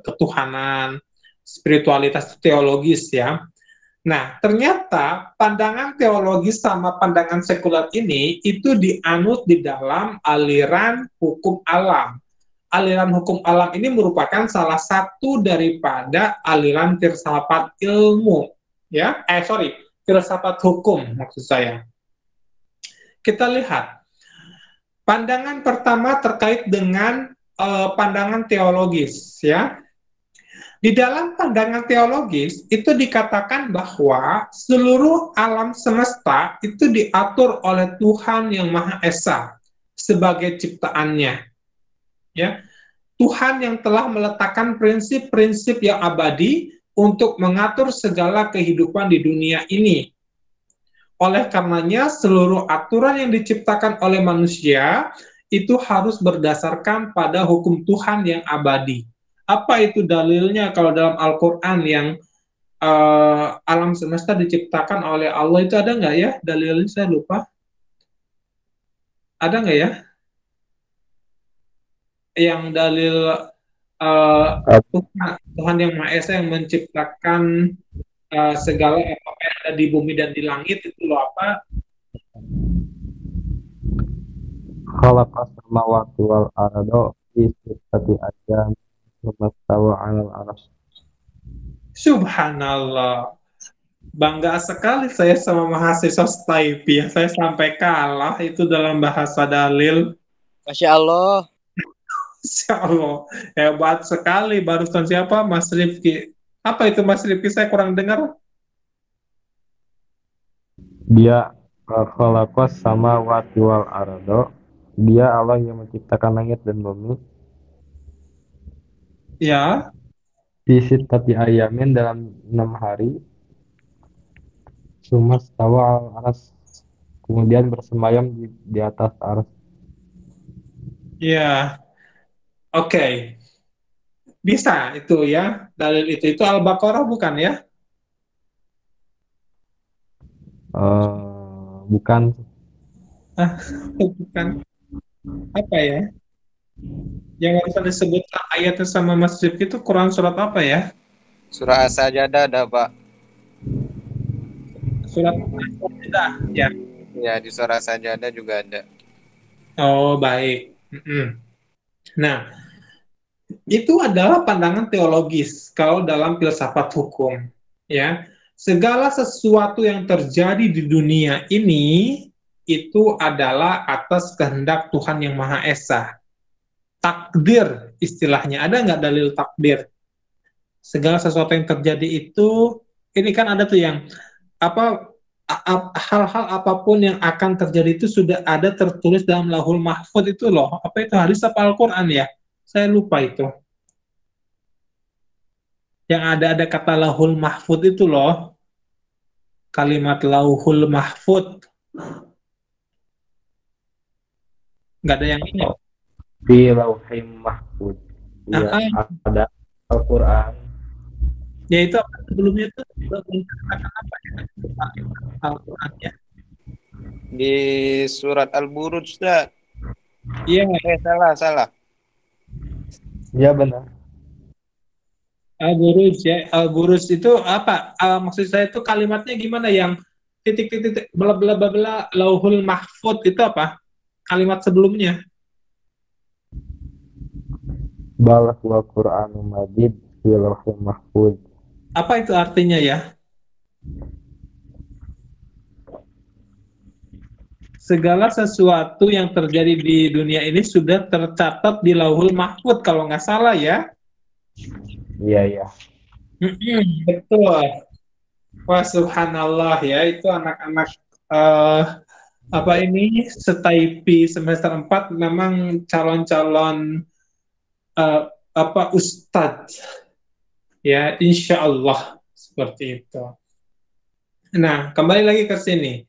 ketuhanan, spiritualitas teologis, ya. Nah, ternyata pandangan teologis sama pandangan sekuler ini itu dianut di dalam aliran hukum alam. Aliran hukum alam ini merupakan salah satu daripada aliran filsafat ilmu, ya. Filsafat hukum maksud saya. Kita lihat. Pandangan pertama terkait dengan pandangan teologis, ya. Di dalam pandangan teologis itu dikatakan bahwa seluruh alam semesta itu diatur oleh Tuhan yang Maha Esa sebagai ciptaannya. Ya. Tuhan yang telah meletakkan prinsip-prinsip yang abadi untuk mengatur segala kehidupan di dunia ini. Oleh karenanya seluruh aturan yang diciptakan oleh manusia itu harus berdasarkan pada hukum Tuhan yang abadi. Apa itu dalilnya kalau dalam Al-Quran yang alam semesta diciptakan oleh Allah itu ada nggak ya? Dalilnya saya lupa. Ada nggak ya? Yang dalil Tuhan yang Maha Esa yang menciptakan segala apa yang ada di bumi dan di langit itu loh apa? Khalaqas samawati wal arda fi sittati ayyam mastawa 'alal 'arsy. Subhanallah. Bangga sekali saya sama mahasiswa STAIP, ya. Saya sampai kalah itu dalam bahasa dalil. Masya Allah. Masya Allah. Hebat sekali. Barusan siapa? Mas Rifki. Apa itu Mas Rifki? Saya kurang dengar. Dia khalaqas samawati wal arda. Dia Allah yang menciptakan langit dan bumi. Ya. Fi sittati ayamin dalam 6 hari. Sumastawa 'alal 'arsy. Kemudian bersemayam di atas arsy. Ya. Oke. Bisa itu ya. Dalil itu Al-Baqarah bukan ya? Bukan. Bukan. Apa ya? Yang harus disebutkan ayatnya sama Mas Rifki itu Quran surat apa ya? Surah As-Sajdah ada, Pak. Surat As-Sajdah, ya. Ya, di surah As-Sajdah juga ada. Oh, baik. Nah, itu adalah pandangan teologis kalau dalam filsafat hukum, ya. Segala sesuatu yang terjadi di dunia ini itu adalah atas kehendak Tuhan yang Maha Esa. Takdir istilahnya, ada nggak dalil takdir? Segala sesuatu yang terjadi itu, ini kan ada tuh yang apa, hal-hal apapun yang akan terjadi itu sudah ada tertulis dalam Lauhul Mahfuz itu loh. Apa itu, hadis apa Al-Quran ya? Saya lupa itu. Yang ada kata Lauhul Mahfuz itu loh. Kalimat Lauhul Mahfuz. Nggak ada yang ingat. Fi Lauhim Mahfuz. Iya, ada Al-Quran. Ya itu apa sebelumnya itu mengatakan apa ya? Al-Quran ya. Di surat Al-Buruj, Ustaz. Iya. Salah. Iya benar. Al-Buruj ya. Al-Buruj itu apa? Maksud saya itu kalimatnya gimana, yang titik-titik bla bla bla bla Lauhul Mahfuz itu apa? Kalimat sebelumnya. Bal huwa Qur'anun Majid fi Lauhim Mahfuz. Apa itu artinya ya? Segala sesuatu yang terjadi di dunia ini sudah tercatat di Lauhul Mahfuz kalau nggak salah ya. Iya. Betul. Wah, subhanallah ya, itu anak-anak apa ini Setaipi semester 4 memang calon-calon ustadz ya, insya Allah seperti itu. Nah, kembali lagi ke sini.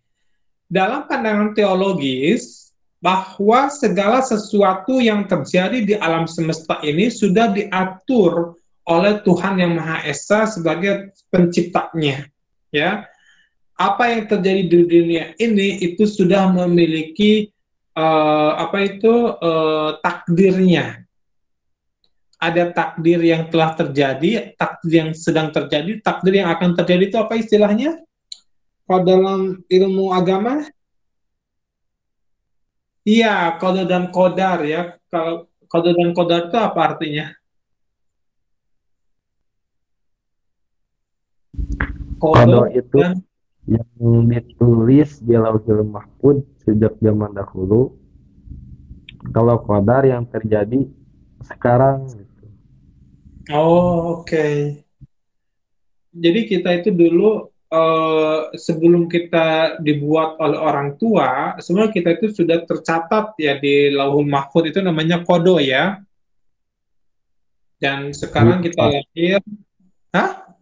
Dalam pandangan teologis, bahwa segala sesuatu yang terjadi di alam semesta ini sudah diatur oleh Tuhan yang Maha Esa sebagai penciptanya, ya. Apa yang terjadi di dunia ini itu sudah memiliki takdirnya. Ada takdir yang telah terjadi, takdir yang sedang terjadi, takdir yang akan terjadi. Itu apa istilahnya? Kalau dalam ilmu agama, iya, qada dan qadar ya. Kalau qada dan qadar itu apa artinya? Qada itu yang ditulis di Lauhul Mahfuz sejak zaman dahulu. Kalau qadar yang terjadi sekarang gitu. Oh, oke. Jadi kita itu dulu sebelum kita dibuat oleh orang tua, sebenarnya kita itu sudah tercatat ya di Lauhul Mahfuz, itu namanya kodo ya. Dan sekarang kita lahir, hah?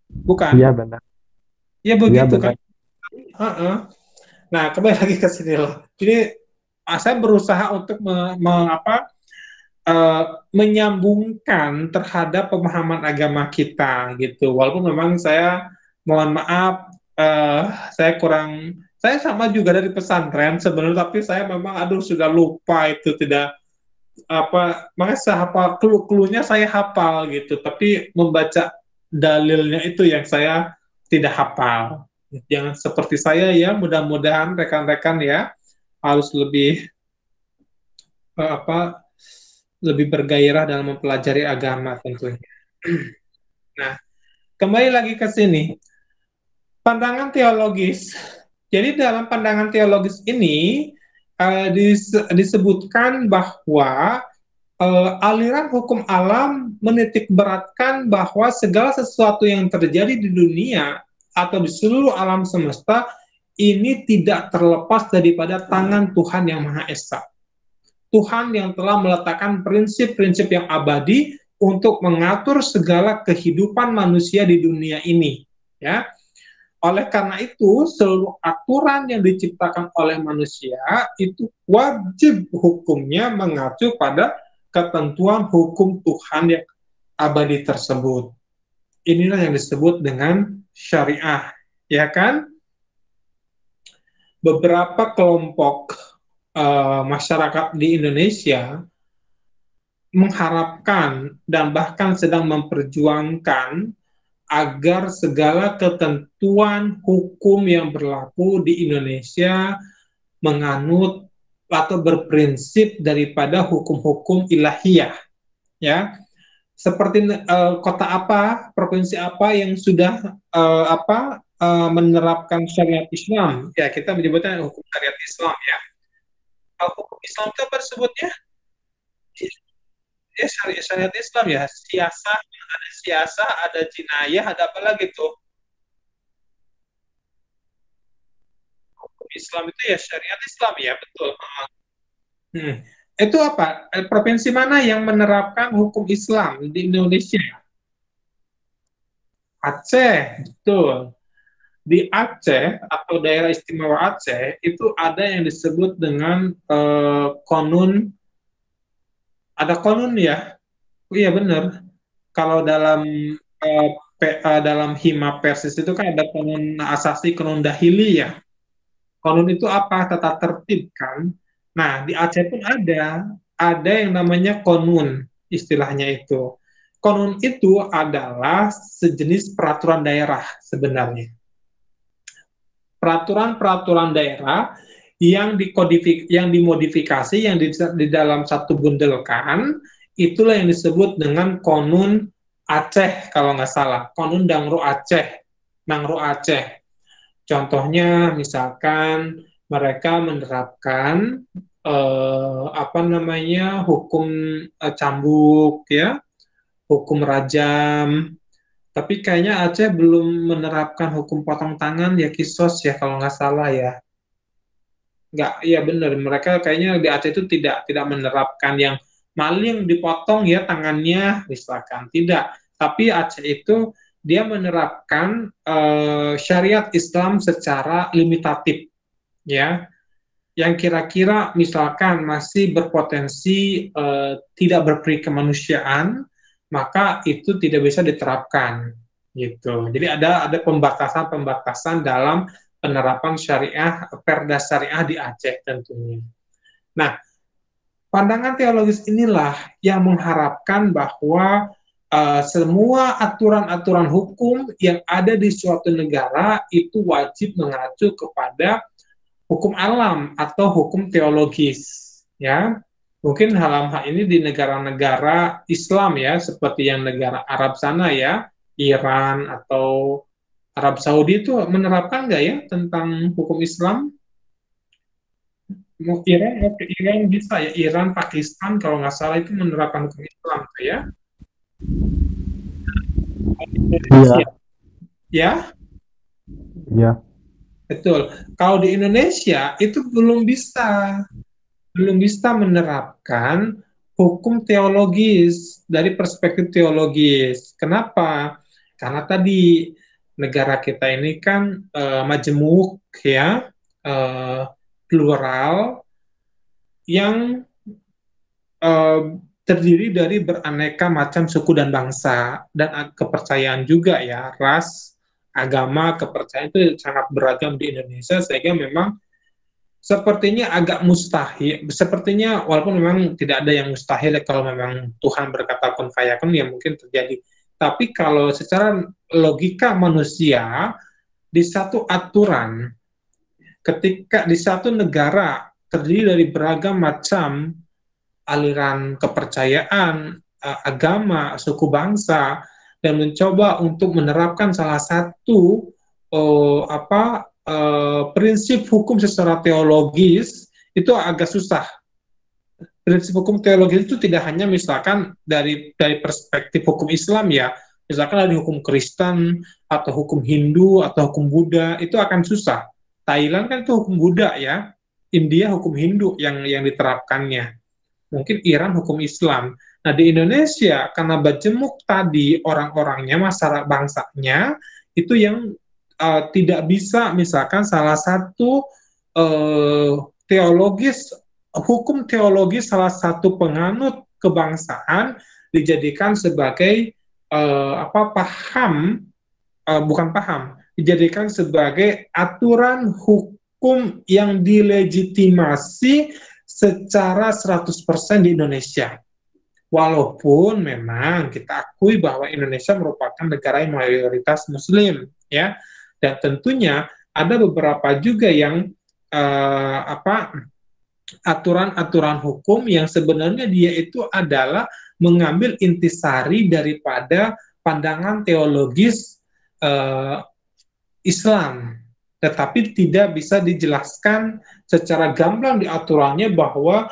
Bukan? Iya benar. Iya begitu kan. Nah, kembali lagi ke sini loh. Jadi saya berusaha untuk menyambungkan terhadap pemahaman agama kita gitu. Walaupun memang saya mohon maaf, saya sama juga dari pesantren sebenarnya, tapi saya memang sudah lupa itu, tidak makanya saya hafal clue-nya, saya hafal gitu, tapi membaca dalilnya itu yang saya tidak hafal. Jangan seperti saya ya, mudah-mudahan rekan-rekan ya harus lebih lebih bergairah dalam mempelajari agama tentunya. Nah, kembali lagi ke sini. Pandangan teologis. Jadi dalam pandangan teologis ini disebutkan bahwa aliran hukum alam menitikberatkan bahwa segala sesuatu yang terjadi di dunia atau di seluruh alam semesta ini tidak terlepas daripada tangan Tuhan yang Maha Esa. Tuhan yang telah meletakkan prinsip-prinsip yang abadi untuk mengatur segala kehidupan manusia di dunia ini, ya. Oleh karena itu, seluruh aturan yang diciptakan oleh manusia itu wajib hukumnya mengacu pada ketentuan hukum Tuhan yang abadi tersebut. Inilah yang disebut dengan syariah, ya kan? Beberapa kelompok masyarakat di Indonesia mengharapkan dan bahkan sedang memperjuangkan agar segala ketentuan hukum yang berlaku di Indonesia menganut atau berprinsip daripada hukum-hukum ilahiyah, ya. Seperti kota apa, provinsi apa yang sudah menerapkan syariat Islam, ya kita menyebutnya hukum syariat Islam, ya. Hukum Islam itu apa disebutnya? Ya syariat Islam, ya. Siasah, ada jinayah, ada apa lagi tuh? Hukum Islam itu ya syariat Islam, ya, betul. Itu apa? Provinsi mana yang menerapkan hukum Islam di Indonesia? Aceh, betul. Di Aceh atau daerah istimewa Aceh itu ada yang disebut dengan konun. Ada konun, ya? Oh, iya benar. Kalau dalam dalam Hima Persis itu kan ada konun asasi, konun dahili, ya. Konun itu apa? Tata tertib, kan. Nah, di Aceh pun ada yang namanya konun, istilahnya itu. Konun itu adalah sejenis peraturan daerah sebenarnya. Peraturan-peraturan daerah yang dimodifikasi, yang di dalam satu bundelkan, itulah yang disebut dengan konun Aceh kalau nggak salah, konun Dangro Aceh, Nangro Aceh. Contohnya misalkan mereka menerapkan hukum cambuk, ya, hukum rajam. Tapi kayaknya Aceh belum menerapkan hukum potong tangan, ya, kisos, ya, kalau nggak salah, ya. Nggak, iya benar. Mereka kayaknya di Aceh itu tidak menerapkan yang maling dipotong, ya, tangannya, misalkan. Tidak. Tapi Aceh itu dia menerapkan syariat Islam secara limitatif, ya. Yang kira-kira misalkan masih berpotensi tidak berperi kemanusiaan, maka itu tidak bisa diterapkan, gitu. Jadi ada pembatasan dalam penerapan syariah, perda syariah di Aceh tentunya. Nah, pandangan teologis inilah yang mengharapkan bahwa semua aturan-aturan hukum yang ada di suatu negara itu wajib mengacu kepada hukum alam atau hukum teologis, ya. Mungkin hal ini di negara-negara Islam, ya, seperti yang negara Arab sana, ya, Iran atau Arab Saudi itu menerapkan nggak, ya, tentang hukum Islam? Iran bisa, ya, Iran, Pakistan kalau nggak salah itu menerapkan hukum Islam, ya. Iya. Ya. Iya. Betul. Kalau di Indonesia itu belum bisa menerapkan hukum teologis dari perspektif teologis. Kenapa? Karena tadi negara kita ini kan majemuk, ya, plural, yang terdiri dari beraneka macam suku dan bangsa dan kepercayaan juga, ya, ras, agama, kepercayaan itu sangat beragam di Indonesia, sehingga memang sepertinya agak mustahil, sepertinya walaupun memang tidak ada yang mustahil, kalau memang Tuhan berkata kun fayakun, ya mungkin terjadi. Tapi kalau secara logika manusia, di satu aturan, ketika di satu negara terdiri dari beragam macam aliran kepercayaan, agama, suku bangsa, dan mencoba untuk menerapkan salah satu prinsip hukum secara teologis, itu agak susah. Prinsip hukum teologis itu tidak hanya misalkan dari perspektif hukum Islam, ya, misalkan dari hukum Kristen atau hukum Hindu atau hukum Buddha, itu akan susah. Thailand kan itu hukum Buddha, ya, India hukum Hindu yang diterapkannya. Mungkin Iran hukum Islam. Nah, di Indonesia karena bajemuk tadi orang-orangnya, masyarakat bangsanya itu yang tidak bisa misalkan salah satu hukum teologis salah satu penganut kebangsaan dijadikan sebagai dijadikan sebagai aturan hukum yang dilegitimasi secara 100% di Indonesia. Walaupun memang kita akui bahwa Indonesia merupakan negara yang mayoritas Muslim, ya. Dan tentunya ada beberapa juga yang aturan-aturan hukum yang sebenarnya dia itu adalah mengambil intisari daripada pandangan teologis uh, Islam, tetapi tidak bisa dijelaskan secara gamblang di aturannya bahwa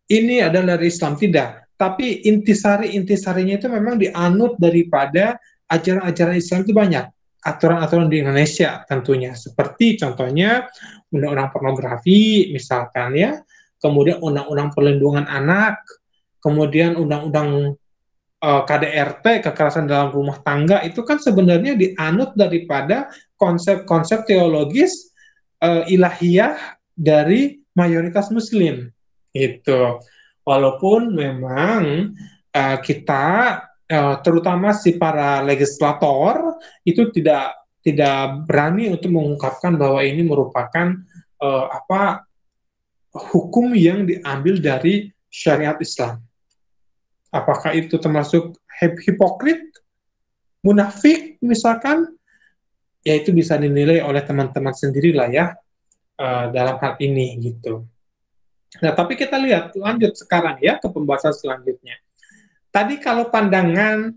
ini adalah dari Islam, tidak. Tapi intisari-intisarinya itu memang dianut daripada ajaran-ajaran Islam itu banyak. Aturan-aturan di Indonesia tentunya. Seperti contohnya undang-undang pornografi misalkan ya, kemudian undang-undang perlindungan anak, kemudian undang-undang KDRT, kekerasan dalam rumah tangga, itu kan sebenarnya dianut daripada konsep-konsep teologis ilahiyah dari mayoritas Muslim. Itu. Walaupun memang kita, terutama si para legislator, itu tidak berani untuk mengungkapkan bahwa ini merupakan hukum yang diambil dari syariat Islam. Apakah itu termasuk hipokrit, munafik misalkan, ya itu bisa dinilai oleh teman-teman sendiri lah ya dalam hal ini gitu. Nah, tapi kita lihat lanjut sekarang ya ke pembahasan selanjutnya. Tadi kalau pandangan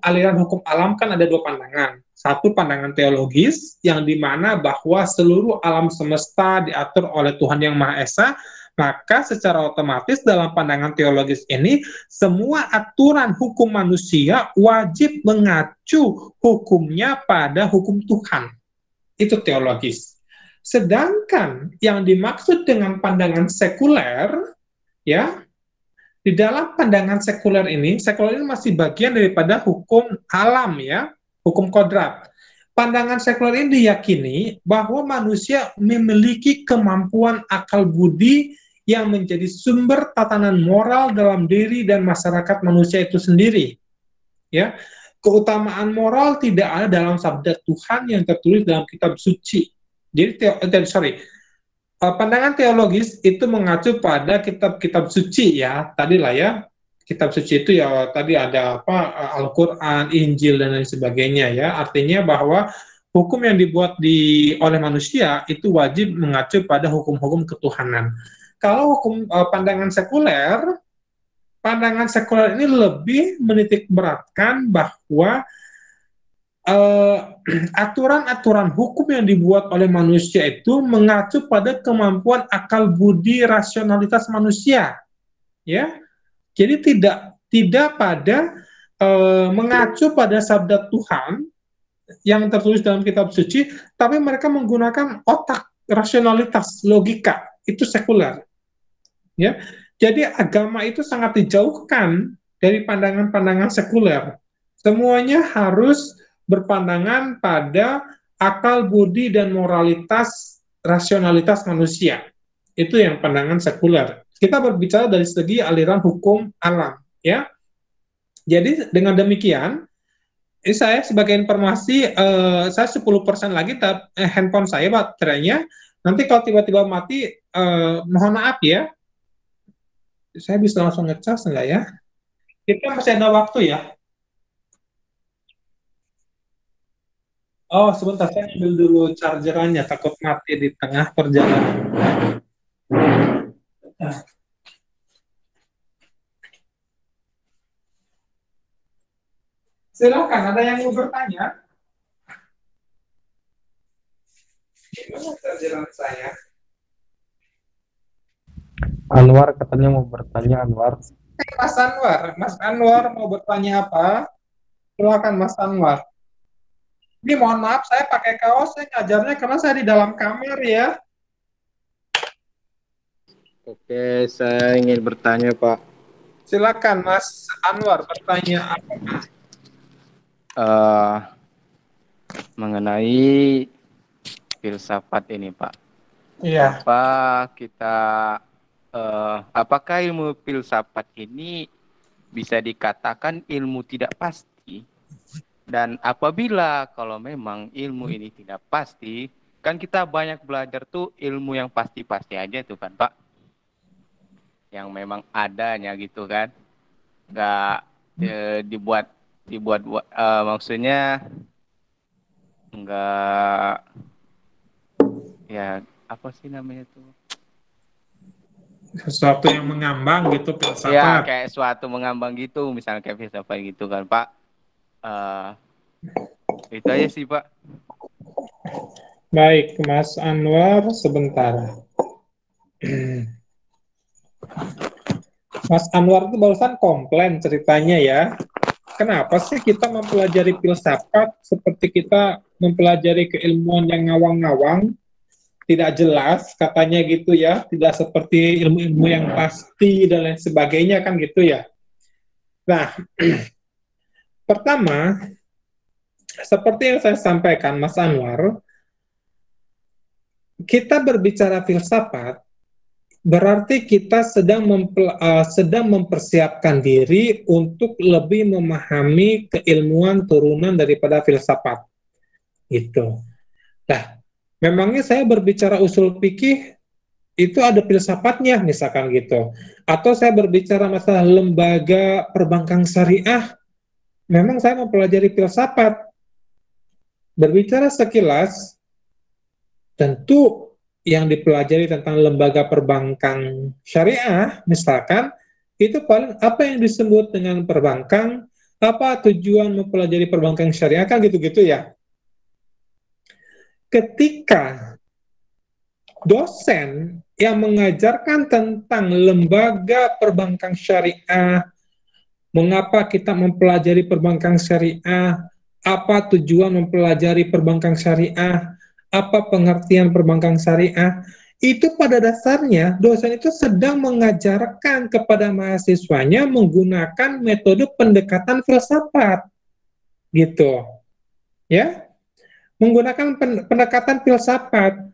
aliran hukum alam kan ada dua pandangan. Satu pandangan teologis yang dimana bahwa seluruh alam semesta diatur oleh Tuhan Yang Maha Esa, maka secara otomatis dalam pandangan teologis ini semua aturan hukum manusia wajib mengacu hukumnya pada hukum Tuhan. Itu teologis. Sedangkan yang dimaksud dengan pandangan sekuler, ya, di dalam pandangan sekuler ini masih bagian daripada hukum alam ya, hukum kodrat. Pandangan sekuler ini diyakini bahwa manusia memiliki kemampuan akal budi yang menjadi sumber tatanan moral dalam diri dan masyarakat manusia itu sendiri. Ya, keutamaan moral tidak ada dalam sabda Tuhan yang tertulis dalam kitab suci. Jadi pandangan teologis itu mengacu pada kitab-kitab suci ya, tadi lah ya, kitab suci itu ya tadi ada Al-Quran, Injil dan lain sebagainya ya. Artinya bahwa hukum yang dibuat oleh manusia itu wajib mengacu pada hukum-hukum ketuhanan. Kalau pandangan sekuler ini lebih menitik beratkan bahwa aturan-aturan hukum yang dibuat oleh manusia itu mengacu pada kemampuan akal budi rasionalitas manusia, ya. Jadi tidak pada mengacu pada sabda Tuhan yang tertulis dalam kitab suci, tapi mereka menggunakan otak, rasionalitas, logika. Itu sekuler, ya. Jadi agama itu sangat dijauhkan dari pandangan-pandangan sekuler. Semuanya harus berpandangan pada akal budi dan moralitas rasionalitas manusia. Itu yang pandangan sekuler. Kita berbicara dari segi aliran hukum alam, ya. Jadi dengan demikian, saya sebagai informasi, saya 10% lagi handphone saya baterainya. Nanti kalau tiba-tiba mati, mohon maaf ya. Saya bisa langsung ngecas enggak ya? Kita masih ada waktu ya. Oh, sebentar, saya ambil dulu chargerannya, takut mati di tengah perjalanan. Silakan, ada yang mau bertanya? Gimana chargeran saya? Anwar katanya mau bertanya, Anwar. Mas Anwar mau bertanya apa? Silakan Mas Anwar. Ini mohon maaf, saya pakai kaos, saya ngajarnya karena saya di dalam kamar ya. Oke, saya ingin bertanya, Pak. Silakan Mas Anwar bertanya apa? Mengenai filsafat ini, Pak. Iya. Apakah ilmu filsafat ini bisa dikatakan ilmu tidak pasti? Dan apabila kalau memang ilmu ini tidak pasti, kan kita banyak belajar tuh ilmu yang pasti-pasti aja tuh kan, Pak. Yang memang adanya gitu kan. Nggak dibuat maksudnya nggak, ya apa sih namanya tuh? sesuatu yang mengambang gitu Ya, filsafat. kayak suatu mengambang gitu, misalnya kayak filsafat gitu kan, Pak. Itu aja sih, Pak. Baik, Mas Anwar, sebentar. Mas Anwar itu barusan komplain ceritanya ya. Kenapa sih kita mempelajari filsafat seperti kita mempelajari keilmuan yang ngawang-ngawang, tidak jelas katanya gitu ya, tidak seperti ilmu-ilmu yang pasti dan lain sebagainya kan gitu ya. Nah, pertama, seperti yang saya sampaikan Mas Anwar, kita berbicara filsafat berarti kita sedang mempersiapkan diri untuk lebih memahami keilmuan turunan daripada filsafat. Gitu. Nah, memangnya saya berbicara usul fikih itu ada filsafatnya misalkan gitu. Atau saya berbicara masalah lembaga perbankan syariah, memang saya mempelajari filsafat. Berbicara sekilas, tentu yang dipelajari tentang lembaga perbankan syariah, misalkan, itu paling apa yang disebut dengan perbankan, apa tujuan mempelajari perbankan syariah, kan gitu-gitu ya. Ketika dosen yang mengajarkan tentang lembaga perbankan syariah, mengapa kita mempelajari perbankan syariah, apa tujuan mempelajari perbankan syariah, apa pengertian perbankan syariah, itu pada dasarnya dosen itu sedang mengajarkan kepada mahasiswanya menggunakan metode pendekatan filsafat, gitu, ya, menggunakan pendekatan filsafat.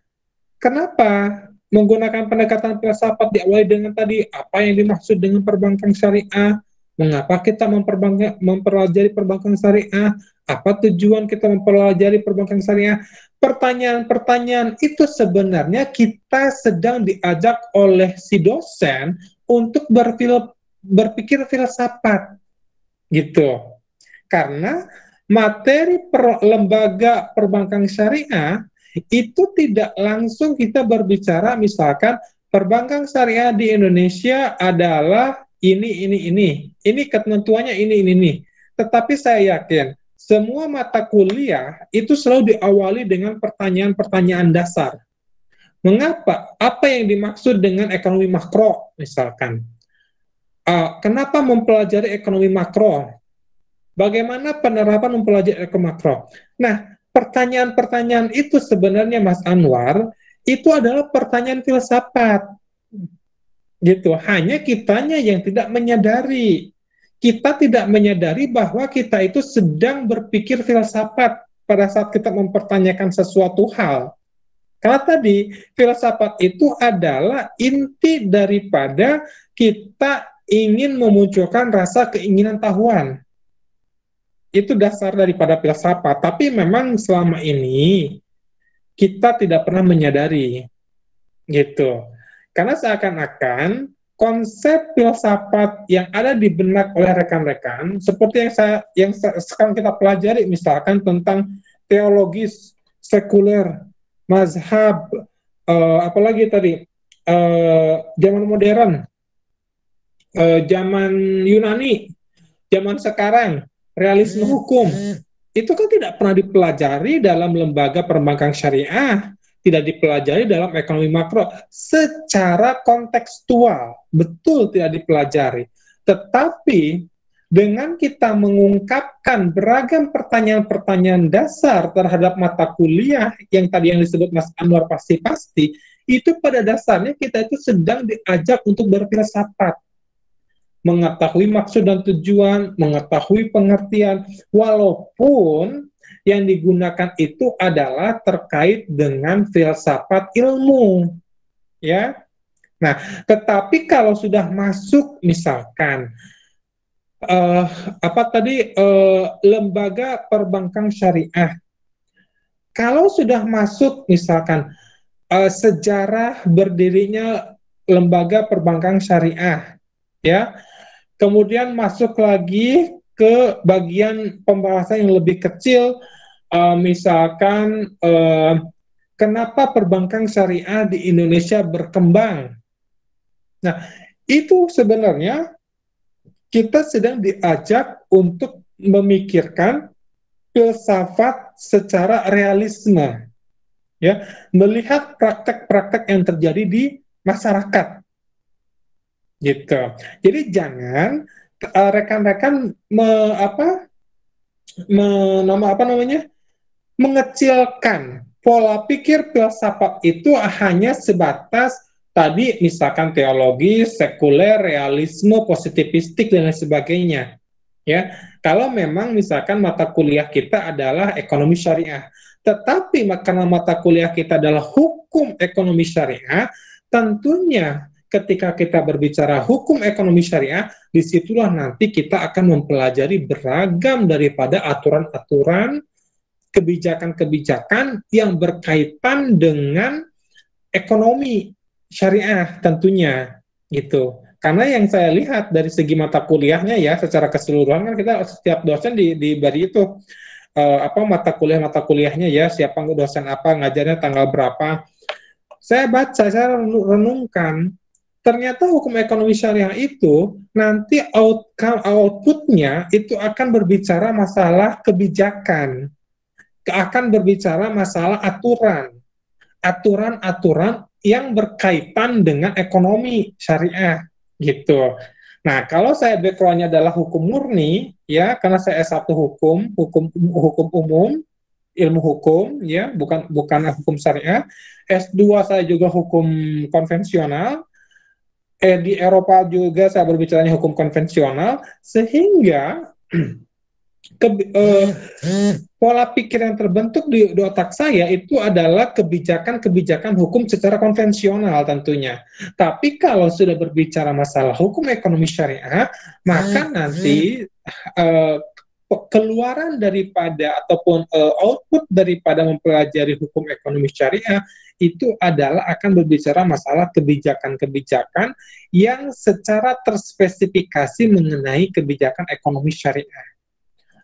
Kenapa menggunakan pendekatan filsafat diawali dengan tadi apa yang dimaksud dengan perbankan syariah? Mengapa kita mempelajari perbankan syariah? Apa tujuan kita mempelajari perbankan syariah? Pertanyaan-pertanyaan itu sebenarnya kita sedang diajak oleh si dosen untuk berpikir filsafat, gitu. Karena materi lembaga perbankan syariah itu tidak langsung kita berbicara misalkan perbankan syariah di Indonesia adalah ini ketentuannya ini. Tetapi saya yakin semua mata kuliah itu selalu diawali dengan pertanyaan-pertanyaan dasar. Mengapa? Apa yang dimaksud dengan ekonomi makro misalkan? Kenapa mempelajari ekonomi makro? Bagaimana penerapan mempelajari ekonomi makro? Nah, pertanyaan-pertanyaan itu sebenarnya Mas Anwar itu adalah pertanyaan filsafat, gitu. Hanya kitanya yang tidak menyadari. Kita tidak menyadari bahwa kita itu sedang berpikir filsafat pada saat kita mempertanyakan sesuatu hal. Karena tadi filsafat itu adalah inti daripada kita ingin memunculkan rasa keinginan tahuan. Itu dasar daripada filsafat. Tapi memang selama ini kita tidak pernah menyadari, gitu. Karena seakan-akan konsep filsafat yang ada di benak oleh rekan-rekan, seperti yang sekarang kita pelajari, misalkan tentang teologis, sekuler, mazhab, apalagi tadi, zaman modern, zaman Yunani, zaman sekarang, realisme hukum, itu kan tidak pernah dipelajari dalam lembaga perbankan syariah, tidak dipelajari dalam ekonomi makro secara kontekstual, betul tidak dipelajari. Tetapi dengan kita mengungkapkan beragam pertanyaan-pertanyaan dasar terhadap mata kuliah yang tadi yang disebut Mas Anwar pasti-pasti, itu pada dasarnya kita itu sedang diajak untuk berfilsafat, mengetahui maksud dan tujuan, mengetahui pengertian, walaupun yang digunakan itu adalah terkait dengan filsafat ilmu, ya. Nah, tetapi kalau sudah masuk misalkan lembaga perbankan syariah, kalau sudah masuk misalkan sejarah berdirinya lembaga perbankan syariah, ya, kemudian masuk lagi ke bagian pembahasan yang lebih kecil, misalkan kenapa perbankan syariah di Indonesia berkembang. Nah, itu sebenarnya kita sedang diajak untuk memikirkan filsafat secara realisme, ya, melihat praktek-praktek yang terjadi di masyarakat, gitu. Jadi jangan rekan-rekan mengecilkan pola pikir filsafat itu hanya sebatas tadi misalkan teologi, sekuler, realisme, positivistik dan lain sebagainya. Ya, kalau memang misalkan mata kuliah kita adalah ekonomi syariah, tetapi karena mata kuliah kita adalah hukum ekonomi syariah, tentunya ketika kita berbicara hukum ekonomi syariah, disitulah nanti kita akan mempelajari beragam daripada aturan-aturan, kebijakan-kebijakan yang berkaitan dengan ekonomi syariah tentunya, gitu. Karena yang saya lihat dari segi mata kuliahnya ya secara keseluruhan kan kita setiap dosen diberi itu mata kuliahnya ya, siapa dosen apa, ngajarnya tanggal berapa. Saya baca, saya renungkan, ternyata hukum ekonomi syariah itu nanti outputnya itu akan berbicara masalah kebijakan, akan berbicara masalah aturan-aturan yang berkaitan dengan ekonomi syariah, gitu. Nah, kalau saya background-nya adalah hukum murni, ya, karena saya S1 hukum umum, ilmu hukum, ya, bukan hukum syariah. S2 saya juga hukum konvensional. Di Eropa juga saya berbicaranya hukum konvensional, sehingga pola pikir yang terbentuk di otak saya itu adalah kebijakan-kebijakan hukum secara konvensional tentunya. Tapi kalau sudah berbicara masalah hukum ekonomi syariah, maka nanti keluaran daripada ataupun output daripada mempelajari hukum ekonomi syariah itu adalah akan berbicara masalah kebijakan-kebijakan yang secara terspesifikasi mengenai kebijakan ekonomi syariah.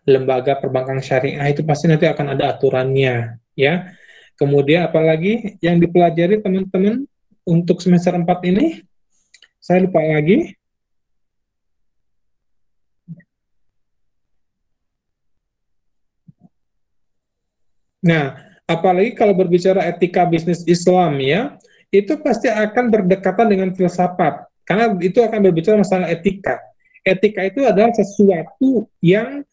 Lembaga perbankan syariah itu pasti nanti akan ada aturannya, ya. Kemudian apalagi yang dipelajari teman-teman untuk semester 4 ini? Saya lupa lagi. Nah, apalagi kalau berbicara etika bisnis Islam ya, itu pasti akan berdekatan dengan filsafat, karena itu akan berbicara masalah etika. Etika itu adalah sesuatu yang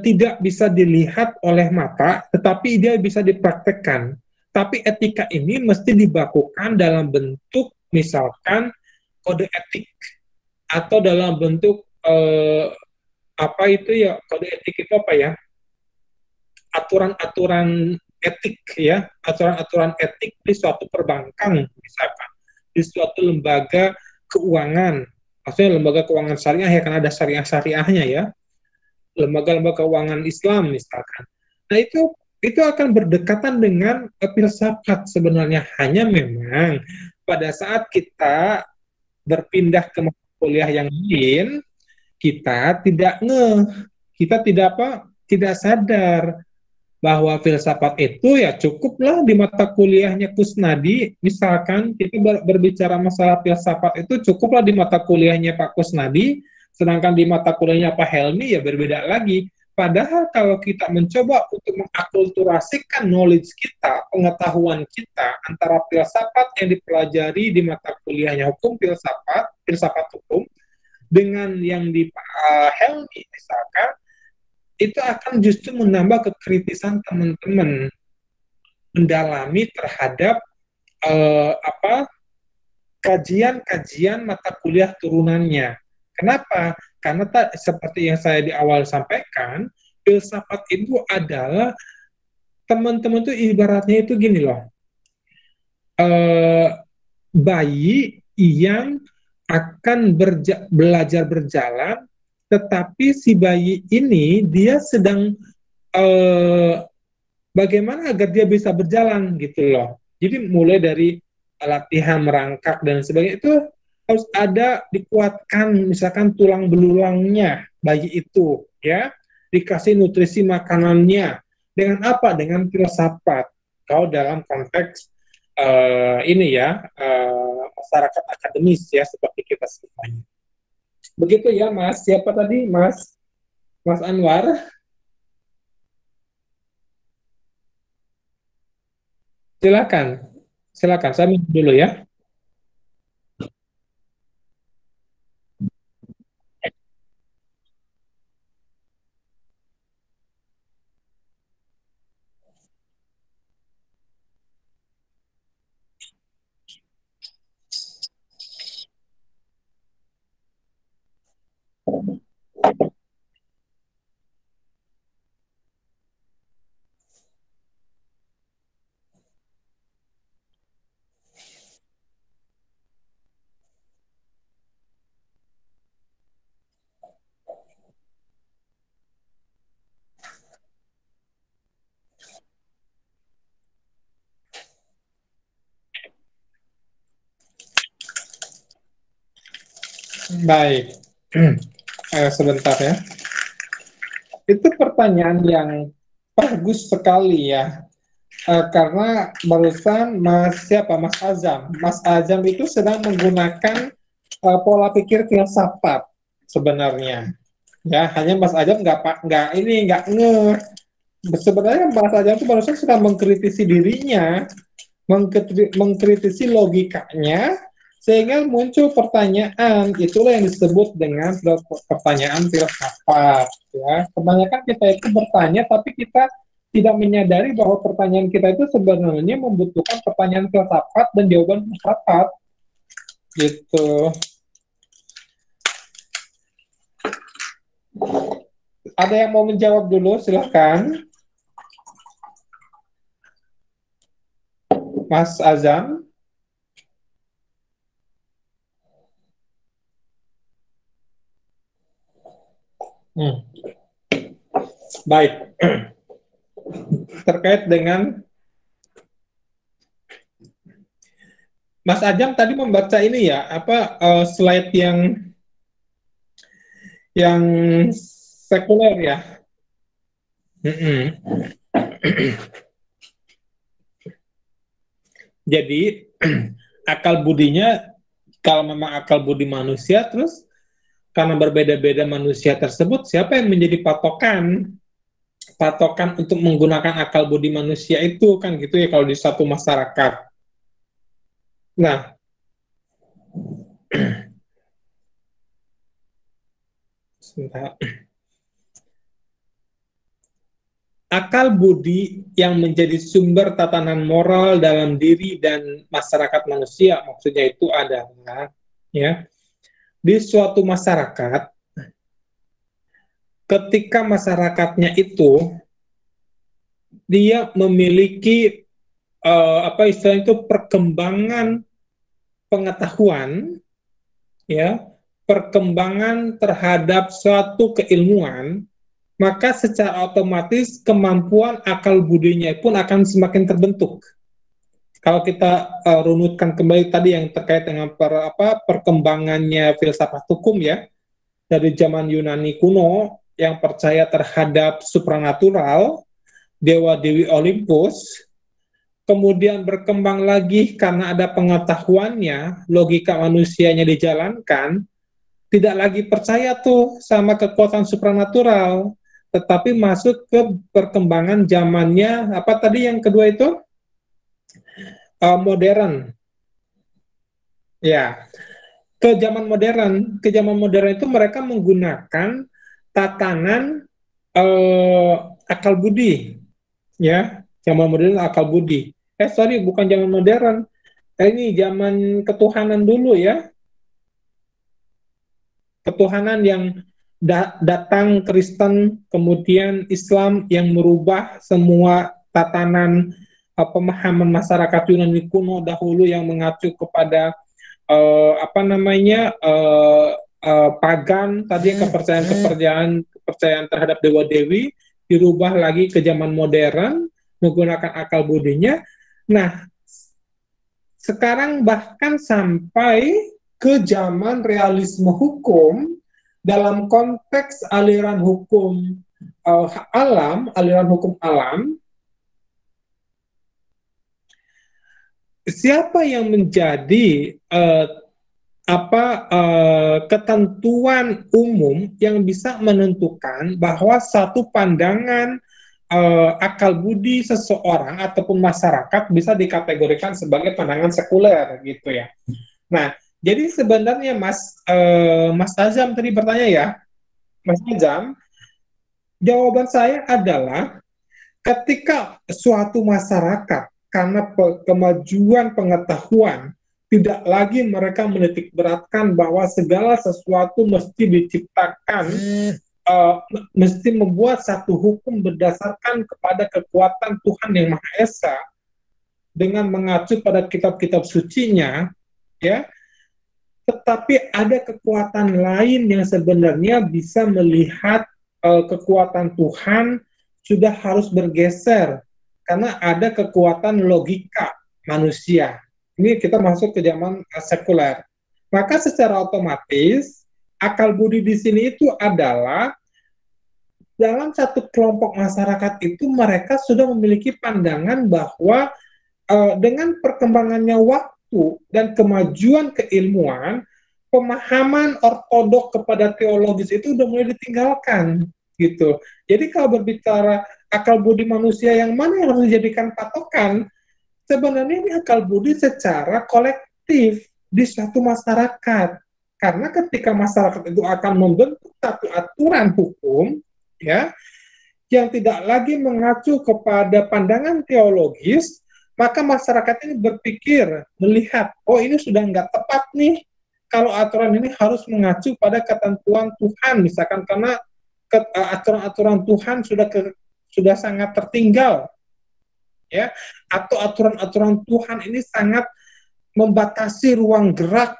tidak bisa dilihat oleh mata, tetapi dia bisa dipraktekkan. Tapi etika ini mesti dibakukan dalam bentuk misalkan kode etik atau dalam bentuk kode etik itu apa ya? Aturan-aturan etik ya, aturan-aturan etik di suatu perbankan misalkan, di suatu lembaga keuangan. Maksudnya lembaga keuangan syariah ya, karena ada syariah-syariahnya ya. Lembaga-lembaga keuangan Islam misalkan. Nah, itu akan berdekatan dengan filsafat sebenarnya, hanya memang pada saat kita berpindah ke kuliah yang lain, kita tidak sadar bahwa filsafat itu ya cukuplah di mata kuliahnya Kusnadi, misalkan kita berbicara masalah filsafat itu cukuplah di mata kuliahnya Pak Kusnadi, sedangkan di mata kuliahnya Pak Helmi ya berbeda lagi. Padahal kalau kita mencoba untuk mengakulturasikan knowledge kita, pengetahuan kita antara filsafat yang dipelajari di mata kuliahnya hukum filsafat hukum, dengan yang di Pak Helmi misalkan, itu akan justru menambah kekritisan teman-teman mendalami terhadap kajian-kajian mata kuliah turunannya. Kenapa? Karena seperti yang saya di awal sampaikan, filsafat itu adalah teman-teman tuh ibaratnya itu gini loh, bayi yang akan belajar berjalan, tetapi si bayi ini dia sedang bagaimana agar dia bisa berjalan gitu loh. Jadi mulai dari latihan merangkak dan sebagainya itu harus ada dikuatkan, misalkan tulang belulangnya bayi itu ya, dikasih nutrisi makanannya dengan apa? Dengan filsafat. Kalau dalam konteks ini ya masyarakat akademis ya seperti kita semuanya. Begitu ya Mas. Siapa tadi Mas Anwar? Silakan. Silakan. Saya minum dulu ya. Baik. Sebentar ya. Itu pertanyaan yang bagus sekali ya. Karena barusan Mas Azam. Mas Azam itu sedang menggunakan pola pikir filsafat sebenarnya. Ya, hanya Mas Azam nggak nge. Sebenarnya Mas Azam itu barusan sedang mengkritisi dirinya, mengkritisi logikanya, sehingga muncul pertanyaan. Itulah yang disebut dengan pertanyaan filsafat. Ya, kebanyakan kita itu bertanya, tapi kita tidak menyadari bahwa pertanyaan kita itu sebenarnya membutuhkan pertanyaan filsafat dan jawaban filsafat. Gitu. Ada yang mau menjawab dulu? Silahkan. Mas Azam. Baik. Terkait dengan Mas Ajam tadi membaca ini ya, slide yang sekuler ya. Jadi akal budinya, kalau memang akal budi manusia, terus karena berbeda-beda manusia tersebut, siapa yang menjadi patokan untuk menggunakan akal budi manusia itu, kan gitu ya kalau di satu masyarakat. Nah, sebentar. Akal budi yang menjadi sumber tatanan moral dalam diri dan masyarakat manusia, maksudnya itu adalah ya, di suatu masyarakat, ketika masyarakatnya itu dia memiliki istilahnya itu perkembangan pengetahuan, ya, perkembangan terhadap suatu keilmuan, maka secara otomatis kemampuan akal budinya pun akan semakin terbentuk. Kalau kita runutkan kembali tadi yang terkait dengan perkembangannya filsafat hukum ya, dari zaman Yunani kuno yang percaya terhadap supranatural, dewa-dewi Olympus, kemudian berkembang lagi karena ada pengetahuannya, logika manusianya dijalankan, tidak lagi percaya tuh sama kekuatan supranatural, tetapi masuk ke perkembangan zamannya, apa tadi yang kedua itu? Modern. Ya, ke zaman modern itu mereka menggunakan tatanan akal budi, ya, zaman modern akal budi. Sorry, bukan zaman modern. Ini zaman ketuhanan dulu ya. Ketuhanan yang datang Kristen, kemudian Islam yang merubah semua tatanan pemahaman masyarakat Yunani kuno dahulu yang mengacu kepada pagan tadi, kepercayaan terhadap dewa-dewi, dirubah lagi ke zaman modern menggunakan akal budinya. Nah, sekarang bahkan sampai ke zaman realisme hukum dalam konteks aliran hukum aliran hukum alam, siapa yang menjadi ketentuan umum yang bisa menentukan bahwa satu pandangan akal budi seseorang ataupun masyarakat bisa dikategorikan sebagai pandangan sekuler gitu ya. Nah, jadi sebenarnya Mas Azam tadi bertanya ya, Mas Azam, jawaban saya adalah ketika suatu masyarakat karena kemajuan pengetahuan tidak lagi mereka menitik beratkan bahwa segala sesuatu mesti diciptakan, mesti membuat satu hukum berdasarkan kepada kekuatan Tuhan yang Maha Esa dengan mengacu pada kitab-kitab sucinya, ya. Tetapi ada kekuatan lain yang sebenarnya bisa melihat kekuatan Tuhan sudah harus bergeser karena ada kekuatan logika manusia. Ini kita masuk ke zaman sekuler. Maka secara otomatis akal budi di sini itu adalah dalam satu kelompok masyarakat itu mereka sudah memiliki pandangan bahwa dengan perkembangannya waktu dan kemajuan keilmuan, pemahaman ortodok kepada teologis itu udah mulai ditinggalkan gitu. Jadi kalau berbicara akal budi manusia yang mana yang harus dijadikan patokan, sebenarnya ini akal budi secara kolektif di suatu masyarakat. Karena ketika masyarakat itu akan membentuk satu aturan hukum, ya, yang tidak lagi mengacu kepada pandangan teologis, maka masyarakat ini berpikir, melihat, oh ini sudah nggak tepat nih, kalau aturan ini harus mengacu pada ketentuan Tuhan, misalkan karena aturan-aturan Tuhan sudah sangat tertinggal, ya, atau aturan-aturan Tuhan ini sangat membatasi ruang gerak,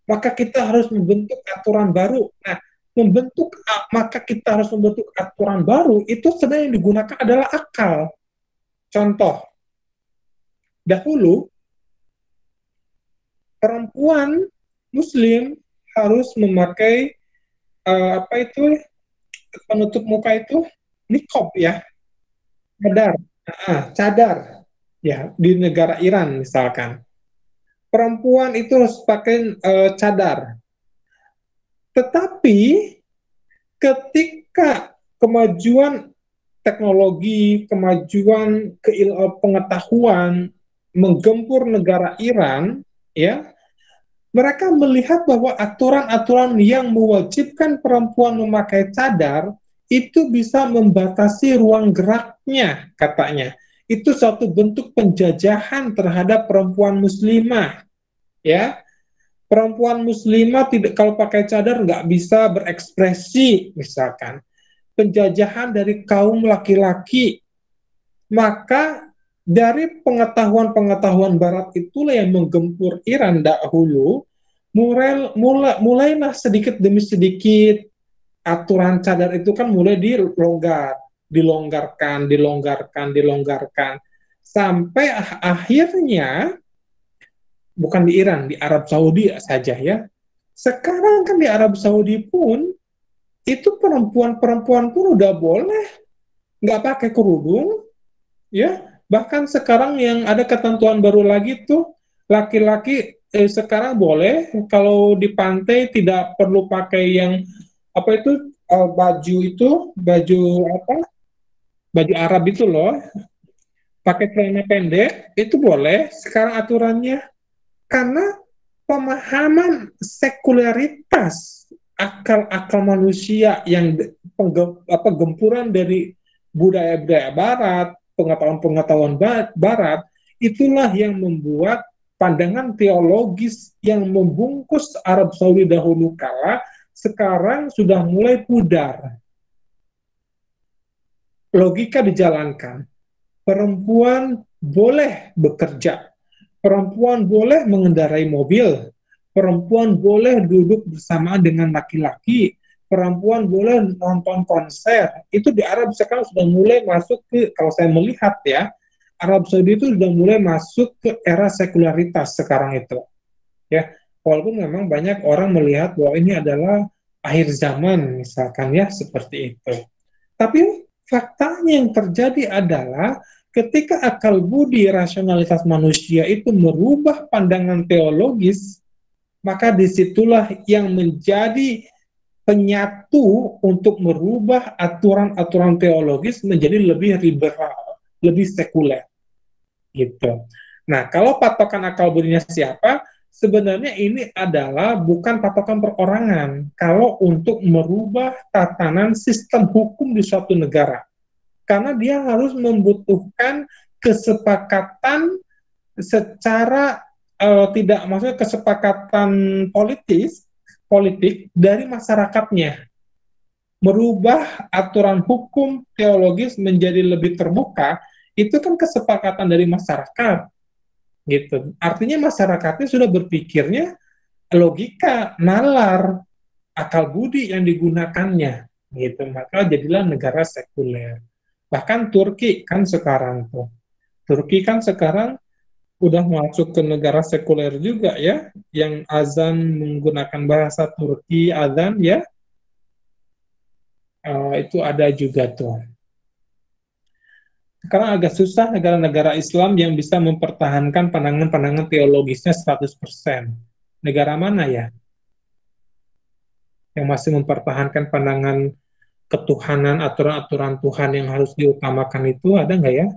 maka kita harus membentuk aturan baru. Nah, maka kita harus membentuk aturan baru, itu sebenarnya yang digunakan adalah akal. Contoh, dahulu perempuan Muslim harus memakai penutup muka itu niqab ya, cadar ya, di negara Iran misalkan perempuan itu harus pakai cadar. Tetapi ketika kemajuan teknologi, kemajuan pengetahuan menggempur negara Iran, ya, mereka melihat bahwa aturan-aturan yang mewajibkan perempuan memakai cadar itu bisa membatasi ruang geraknya, katanya. Itu suatu bentuk penjajahan terhadap perempuan muslimah, ya. Perempuan muslimah tidak, kalau pakai cadar nggak bisa berekspresi, misalkan. Penjajahan dari kaum laki-laki. Maka dari pengetahuan-pengetahuan barat itulah yang menggempur Iran dahulu, mulailah sedikit demi sedikit aturan cadar itu kan mulai dilonggarkan, sampai akhirnya bukan di Iran, di Arab Saudi saja ya. Sekarang kan di Arab Saudi pun itu perempuan pun udah boleh nggak pakai kerudung, ya. Bahkan sekarang yang ada ketentuan baru lagi tuh, laki-laki sekarang boleh kalau di pantai tidak perlu pakai yang baju Arab itu loh, pakai celana pendek itu boleh sekarang aturannya. Karena pemahaman sekularitas akal-akal manusia yang gempuran dari budaya-budaya barat, pengetahuan-pengetahuan barat, itulah yang membuat pandangan teologis yang membungkus Arab Saudi dahulu kala sekarang sudah mulai pudar. Logika dijalankan. Perempuan boleh bekerja. Perempuan boleh mengendarai mobil, perempuan boleh duduk bersama dengan laki-laki, perempuan boleh nonton konser. Itu di Arab sekarang sudah mulai masuk ke, kalau saya melihat ya, Arab Saudi itu sudah mulai masuk ke era sekularitas sekarang itu. Ya, walaupun memang banyak orang melihat bahwa ini adalah akhir zaman misalkan ya, seperti itu. Tapi faktanya yang terjadi adalah ketika akal budi rasionalitas manusia itu merubah pandangan teologis, maka disitulah yang menjadi penyatu untuk merubah aturan-aturan teologis menjadi lebih liberal, lebih sekuler, gitu. Nah, kalau patokan akal budinya siapa? Sebenarnya ini adalah bukan patokan perorangan. Kalau untuk merubah tatanan sistem hukum di suatu negara, karena dia harus membutuhkan kesepakatan secara tidak, maksudnya kesepakatan politik dari masyarakatnya, merubah aturan hukum teologis menjadi lebih terbuka. Itu kan kesepakatan dari masyarakat, gitu. Artinya masyarakatnya sudah berpikirnya logika, nalar, akal budi yang digunakannya, gitu. Maka jadilah negara sekuler. Bahkan Turki kan sekarang udah masuk ke negara sekuler juga ya, yang azan menggunakan bahasa Turki, azan ya. Itu ada juga tuh. Sekarang agak susah negara-negara Islam yang bisa mempertahankan pandangan-pandangan teologisnya 100%. Negara mana ya yang masih mempertahankan pandangan ketuhanan, aturan-aturan Tuhan yang harus diutamakan, itu ada nggak ya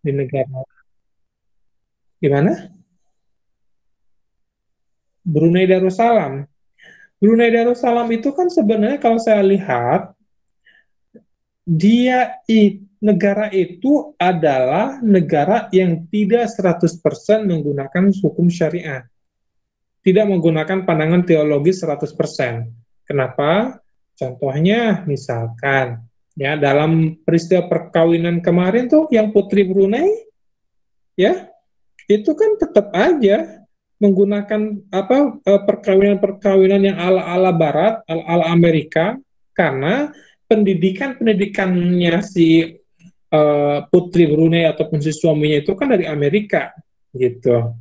di negara? Gimana? Brunei Darussalam. Brunei Darussalam itu kan sebenarnya kalau saya lihat, negara itu adalah negara yang tidak 100% menggunakan hukum syariah. Tidak menggunakan pandangan teologis 100%. Kenapa? Contohnya misalkan ya, dalam peristiwa perkawinan kemarin tuh yang Putri Brunei ya, itu kan tetap aja menggunakan perkawinan-perkawinan yang ala-ala barat, ala-ala Amerika, karena pendidikannya si Putri Brunei ataupun si suaminya itu kan dari Amerika, gitu.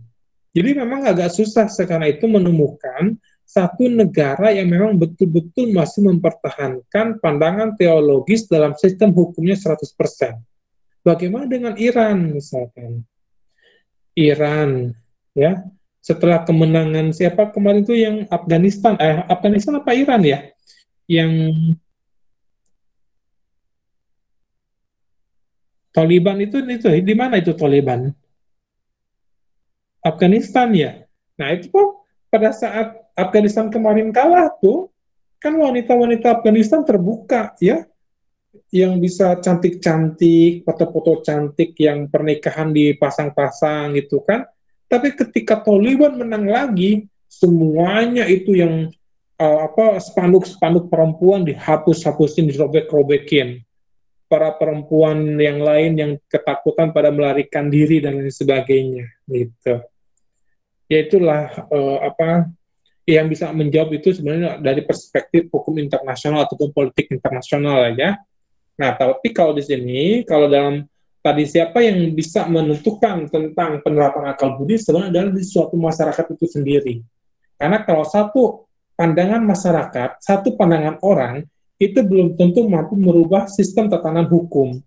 Jadi memang agak susah sekarang itu menemukan satu negara yang memang betul-betul masih mempertahankan pandangan teologis dalam sistem hukumnya 100%. Bagaimana dengan Iran misalkan? Iran, ya, setelah kemenangan siapa kemarin itu yang Afghanistan apa Iran ya? Yang Taliban itu di mana itu Taliban? Afghanistan ya. Nah itu kok pada saat Afghanistan kemarin kalah tuh, kan wanita-wanita Afghanistan terbuka ya, yang bisa cantik-cantik, foto-foto cantik yang pernikahan dipasang-pasang gitu kan. Tapi ketika Taliban menang lagi, semuanya itu yang spanduk-spanduk perempuan dihapus-hapusin, dirobek-robekin. Para perempuan yang lain yang ketakutan pada melarikan diri dan lain sebagainya gitu. Ya itulah yang bisa menjawab itu sebenarnya dari perspektif hukum internasional ataupun politik internasional ya. Nah, tapi kalau di sini, kalau dalam tadi siapa yang bisa menentukan tentang penerapan akal budi sebenarnya adalah di suatu masyarakat itu sendiri. Karena kalau satu pandangan masyarakat, satu pandangan orang, itu belum tentu mampu merubah sistem tatanan hukum.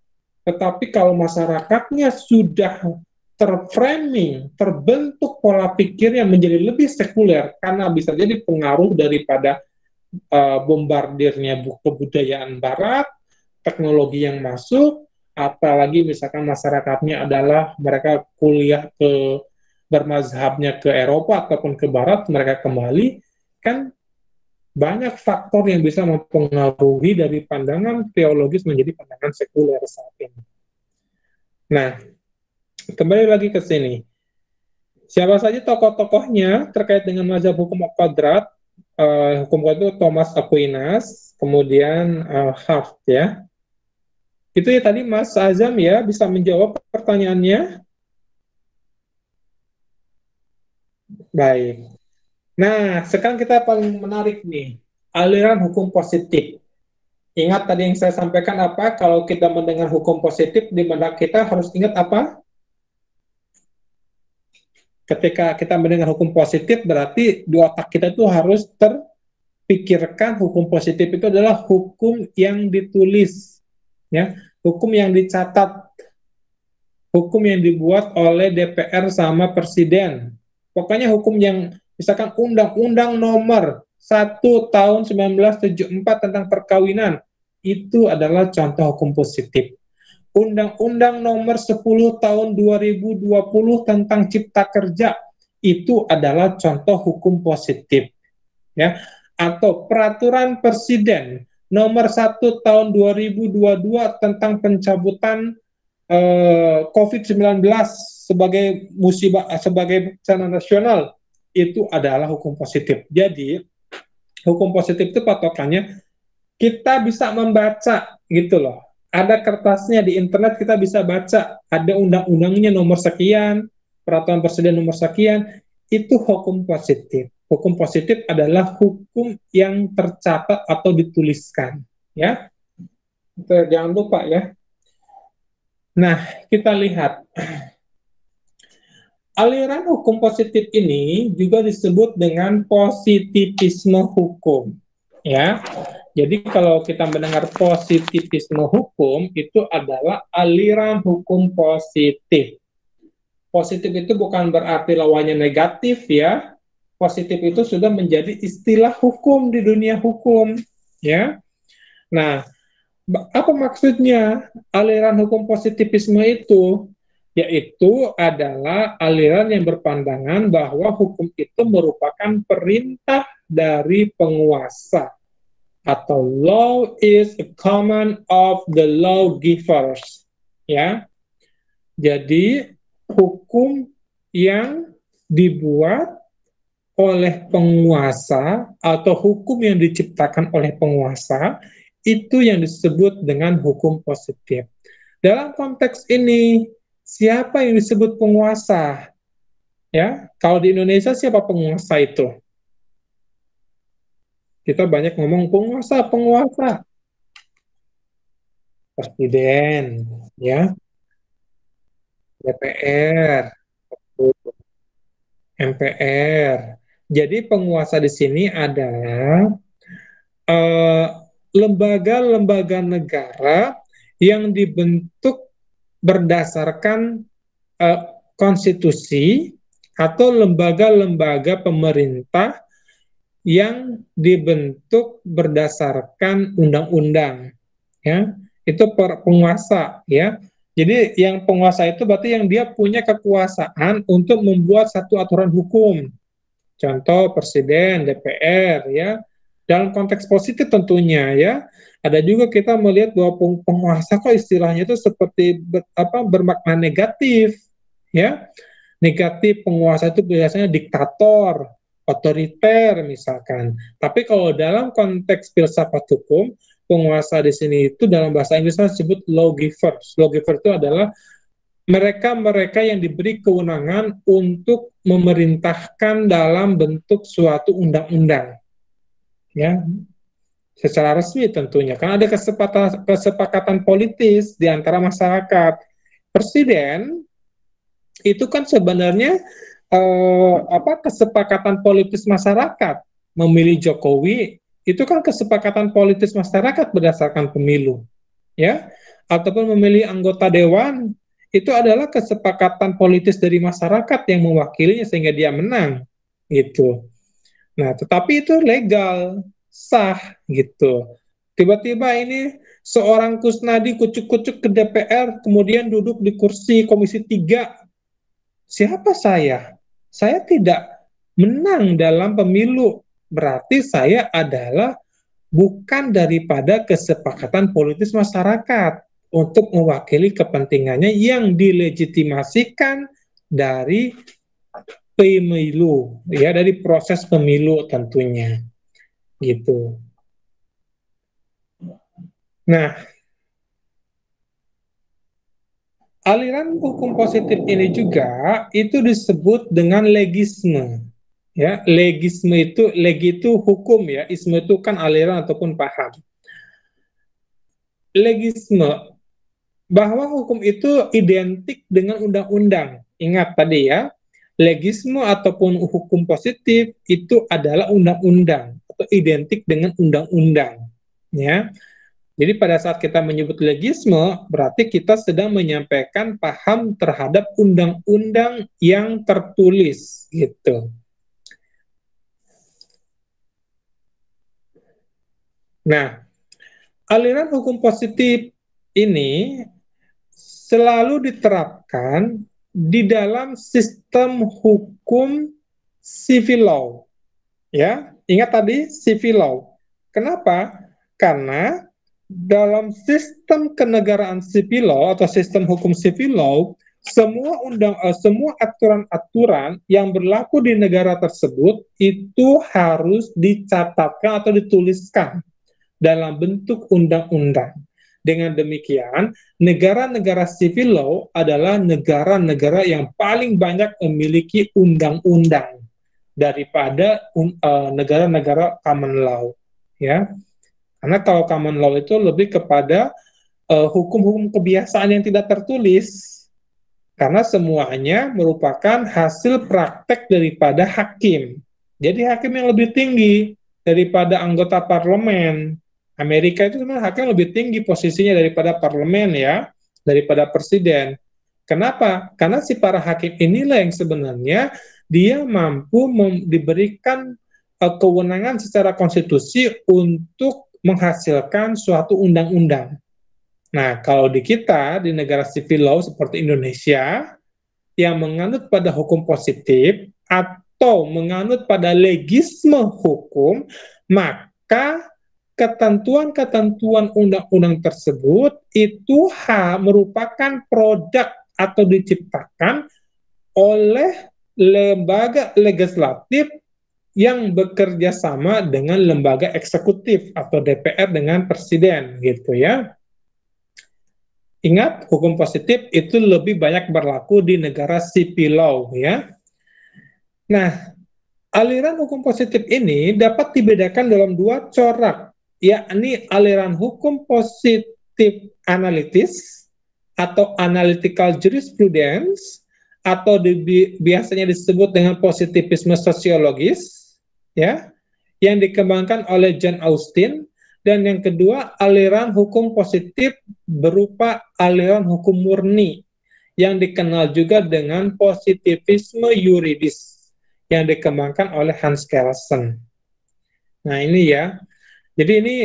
Tetapi kalau masyarakatnya sudah terframing, terbentuk pola pikirnya menjadi lebih sekuler, karena bisa jadi pengaruh daripada bombardirnya kebudayaan barat, teknologi yang masuk, apalagi misalkan masyarakatnya adalah mereka kuliah bermazhabnya ke Eropa ataupun ke Barat, mereka kembali, kan banyak faktor yang bisa mempengaruhi dari pandangan teologis menjadi pandangan sekuler saat ini. Nah, kembali lagi ke sini. Siapa saja tokoh-tokohnya terkait dengan mazhab hukum Quadrat? Hukum Quadrat itu Thomas Aquinas, kemudian Hart ya. Itu ya tadi Mas Azam ya, bisa menjawab pertanyaannya? Baik. Nah, sekarang kita paling menarik nih, aliran hukum positif. Ingat tadi yang saya sampaikan apa? Kalau kita mendengar hukum positif, di mana kita harus ingat apa? Ketika kita mendengar hukum positif, berarti di otak kita itu harus terpikirkan hukum positif itu adalah hukum yang ditulis, ya, hukum yang dicatat, hukum yang dibuat oleh DPR sama Presiden. Pokoknya hukum yang misalkan Undang-Undang Nomor 1 Tahun 1974 tentang perkawinan, itu adalah contoh hukum positif. Undang-Undang Nomor 10 Tahun 2020 tentang Cipta Kerja, itu adalah contoh hukum positif. Ya, atau Peraturan Presiden Nomor 1 Tahun 2022 tentang pencabutan COVID-19 sebagai musibah, sebagai bencana nasional, itu adalah hukum positif. Jadi, hukum positif itu patokannya kita bisa membaca gitu loh. Ada kertasnya di internet, kita bisa baca, ada undang-undangnya nomor sekian, peraturan presiden nomor sekian, itu hukum positif. Hukum positif adalah hukum yang tercatat atau dituliskan, ya. Jangan lupa ya. Nah, kita lihat aliran hukum positif ini juga disebut dengan positivisme hukum, ya. Jadi kalau kita mendengar positivisme hukum, itu adalah aliran hukum positif. Positif itu bukan berarti lawannya negatif ya. Positif itu sudah menjadi istilah hukum di dunia hukum, ya. Nah, apa maksudnya aliran hukum positivisme itu? Yaitu adalah aliran yang berpandangan bahwa hukum itu merupakan perintah dari penguasa, atau law is a command of the lawgivers, ya. Jadi hukum yang dibuat oleh penguasa atau hukum yang diciptakan oleh penguasa, itu yang disebut dengan hukum positif. Dalam konteks ini, siapa yang disebut penguasa? Ya, kalau di Indonesia siapa penguasa itu? Kita banyak ngomong penguasa. Presiden, ya, DPR, MPR. Jadi penguasa di sini adalah lembaga-lembaga negara yang dibentuk berdasarkan konstitusi atau lembaga-lembaga pemerintah yang dibentuk berdasarkan undang-undang, ya. Itu penguasa, ya. Jadi yang penguasa itu berarti yang dia punya kekuasaan untuk membuat satu aturan hukum. Contoh Presiden, DPR, ya. Dalam konteks positif tentunya, ya. Ada juga kita melihat bahwa penguasa kok istilahnya itu seperti bermakna negatif, ya. Negatif, penguasa itu biasanya diktator, otoriter misalkan. Tapi kalau dalam konteks filsafat hukum, penguasa di sini itu dalam bahasa Inggris disebut lawgivers. Lawgiver itu adalah mereka-mereka yang diberi kewenangan untuk memerintahkan dalam bentuk suatu undang-undang, ya, secara resmi tentunya. Karena ada kesepakatan politis di antara masyarakat. Presiden itu kan sebenarnya kesepakatan politis masyarakat. Memilih Jokowi itu kan kesepakatan politis masyarakat berdasarkan pemilu, ya. Ataupun memilih anggota dewan, itu adalah kesepakatan politis dari masyarakat yang mewakilinya sehingga dia menang, gitu. Nah, tetapi itu legal, sah, gitu. Tiba-tiba ini seorang Kusnadi kucuk-kucuk ke DPR, kemudian duduk di kursi Komisi 3. Siapa saya? Saya tidak menang dalam pemilu. Berarti saya adalah bukan daripada kesepakatan politis masyarakat untuk mewakili kepentingannya yang dilegitimasikan dari pemilu, ya, dari proses pemilu tentunya, gitu. Nah, aliran hukum positif ini juga itu disebut dengan legisme. Ya, legisme itu, legi itu hukum, ya, isme itu kan aliran ataupun paham. Legisme, bahwa hukum itu identik dengan undang-undang. Ingat tadi ya, legisme ataupun hukum positif itu adalah undang-undang atau identik dengan undang-undang, ya. Jadi pada saat kita menyebut legisme, berarti kita sedang menyampaikan paham terhadap undang-undang yang tertulis, gitu. Nah, aliran hukum positif ini selalu diterapkan di dalam sistem hukum civil law. Ya, ingat tadi civil law. Kenapa? Karena dalam sistem kenegaraan civil law atau sistem hukum civil law, semua aturan-aturan yang berlaku di negara tersebut itu harus dicatatkan atau dituliskan dalam bentuk undang-undang. Dengan demikian, negara-negara civil law adalah negara-negara yang paling banyak memiliki undang-undang daripada negara-negara common law, ya. Karena kalau common law itu lebih kepada hukum-hukum kebiasaan yang tidak tertulis, karena semuanya merupakan hasil praktek daripada hakim. Jadi hakim yang lebih tinggi daripada anggota parlemen. Amerika itu sebenarnya hakim lebih tinggi posisinya daripada parlemen, ya, daripada presiden. Kenapa? Karena si para hakim inilah yang sebenarnya dia mampu diberikan kewenangan secara konstitusi untuk menghasilkan suatu undang-undang. Nah, kalau di kita, di negara civil law seperti Indonesia, yang menganut pada hukum positif atau menganut pada legisme hukum, maka ketentuan-ketentuan undang-undang tersebut itu merupakan produk atau diciptakan oleh lembaga legislatif yang bekerja sama dengan lembaga eksekutif atau DPR dengan presiden, gitu ya. Ingat, hukum positif itu lebih banyak berlaku di negara civil law, ya. Nah, aliran hukum positif ini dapat dibedakan dalam dua corak, yakni aliran hukum positif analitis atau analytical jurisprudence, atau biasanya disebut dengan positivisme sosiologis, ya, yang dikembangkan oleh John Austin. Dan yang kedua, aliran hukum positif berupa aliran hukum murni, yang dikenal juga dengan positivisme yuridis, yang dikembangkan oleh Hans Kelsen. Nah ini ya, jadi ini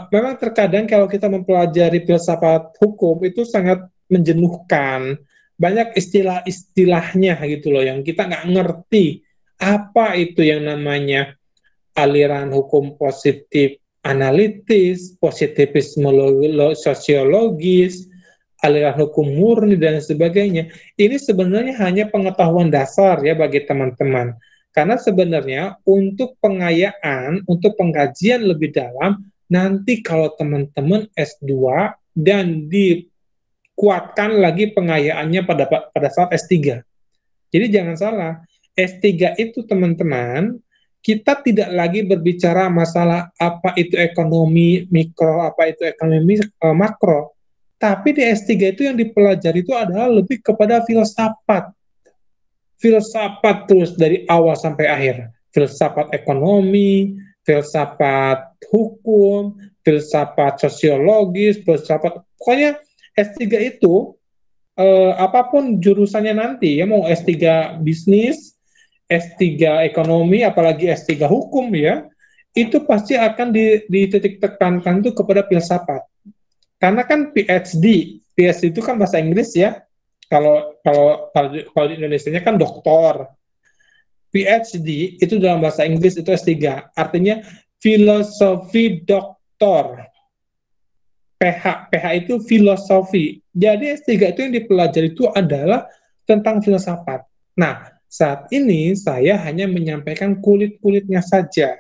memang terkadang kalau kita mempelajari filsafat hukum itu sangat menjenuhkan, banyak istilah-istilahnya gitu loh, yang kita nggak ngerti apa itu yang namanya aliran hukum positif analitis, positivisme sosiologis, aliran hukum murni, dan sebagainya. Ini sebenarnya hanya pengetahuan dasar ya bagi teman-teman. Karena sebenarnya untuk pengayaan, untuk pengkajian lebih dalam, nanti kalau teman-teman S2 dan dikuatkan lagi pengayaannya pada saat S3. Jadi jangan salah, S3 itu teman-teman, kita tidak lagi berbicara masalah apa itu ekonomi mikro, apa itu ekonomi makro. Tapi di S3 itu yang dipelajari itu adalah lebih kepada filsafat. Filsafat terus dari awal sampai akhir. Filsafat ekonomi, filsafat hukum, filsafat sosiologis, filsafat, pokoknya S3 itu apapun jurusannya nanti, ya mau S3 bisnis, S3 ekonomi, apalagi S3 hukum ya, itu pasti akan dititik tekankan itu kepada filsafat. Karena kan PhD itu kan bahasa Inggris ya. Kalau di Indonesia-nya kan doktor. PhD itu dalam bahasa Inggris itu S3, artinya filosofi doktor. PH itu filosofi. Jadi S3 itu yang dipelajari itu adalah tentang filsafat. Nah, saat ini saya hanya menyampaikan kulit-kulitnya saja,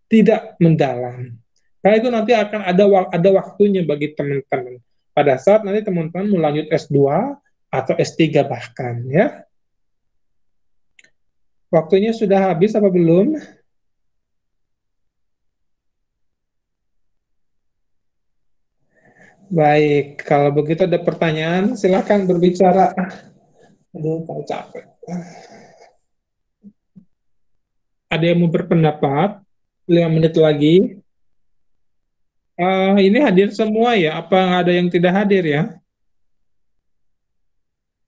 tidak mendalam. Karena itu nanti akan ada waktunya bagi teman-teman. Pada saat nanti teman-teman mau lanjut S2 atau S3 bahkan, ya. Waktunya sudah habis apa belum? Baik, kalau begitu ada pertanyaan, silakan berbicara. Aduh, kalau capek. Ada yang mau berpendapat? 5 menit lagi. Ini hadir semua ya? Apa ada yang tidak hadir ya?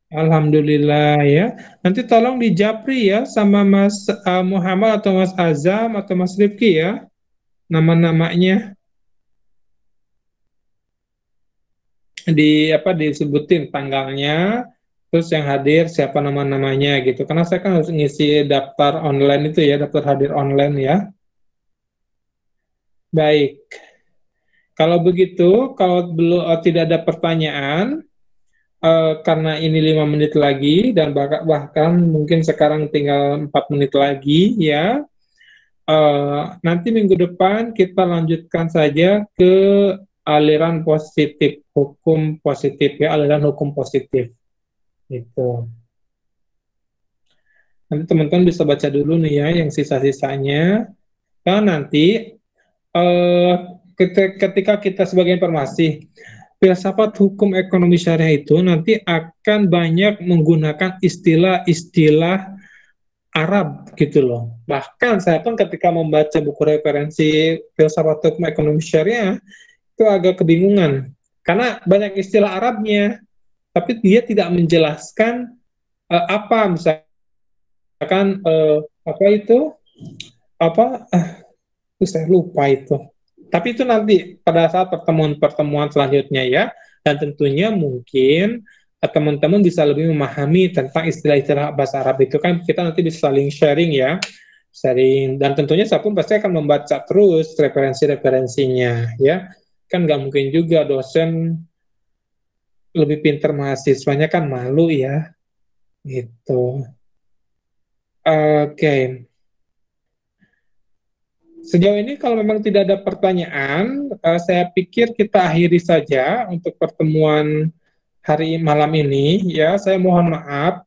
Alhamdulillah ya. Nanti tolong di Japri ya sama Mas Muhammad atau Mas Azam atau Mas Rifki ya, nama-namanya di apa disebutin tanggalnya, terus yang hadir siapa nama-namanya gitu. Karena saya kan harus ngisi daftar online itu ya, daftar hadir online ya. Baik. Kalau begitu, kalau belum tidak ada pertanyaan, karena ini 5 menit lagi dan bahkan mungkin sekarang tinggal 4 menit lagi ya. Nanti minggu depan kita lanjutkan saja ke aliran positif, hukum positif ya, aliran hukum positif. Itu. Nanti teman-teman bisa baca dulu nih ya yang sisa-sisanya. Nah, nanti eh, ketika kita sebagai informasi, filsafat hukum ekonomi syariah itu nanti akan banyak menggunakan istilah-istilah Arab gitu loh. Bahkan saya pun ketika membaca buku referensi filsafat hukum ekonomi syariah itu agak kebingungan karena banyak istilah Arabnya, tapi dia tidak menjelaskan apa misalkan apa itu apa saya lupa itu. Tapi itu nanti pada saat pertemuan-pertemuan selanjutnya ya, dan tentunya mungkin teman-teman bisa lebih memahami tentang istilah-istilah bahasa Arab itu kan kita nanti bisa saling sharing ya, sharing dan tentunya saya pun pasti akan membaca terus referensi-referensinya ya, kan nggak mungkin juga dosen lebih pintar mahasiswanya kan malu ya, gitu. Oke. Sejauh ini kalau memang tidak ada pertanyaan, saya pikir kita akhiri saja untuk pertemuan hari malam ini. Ya, saya mohon maaf,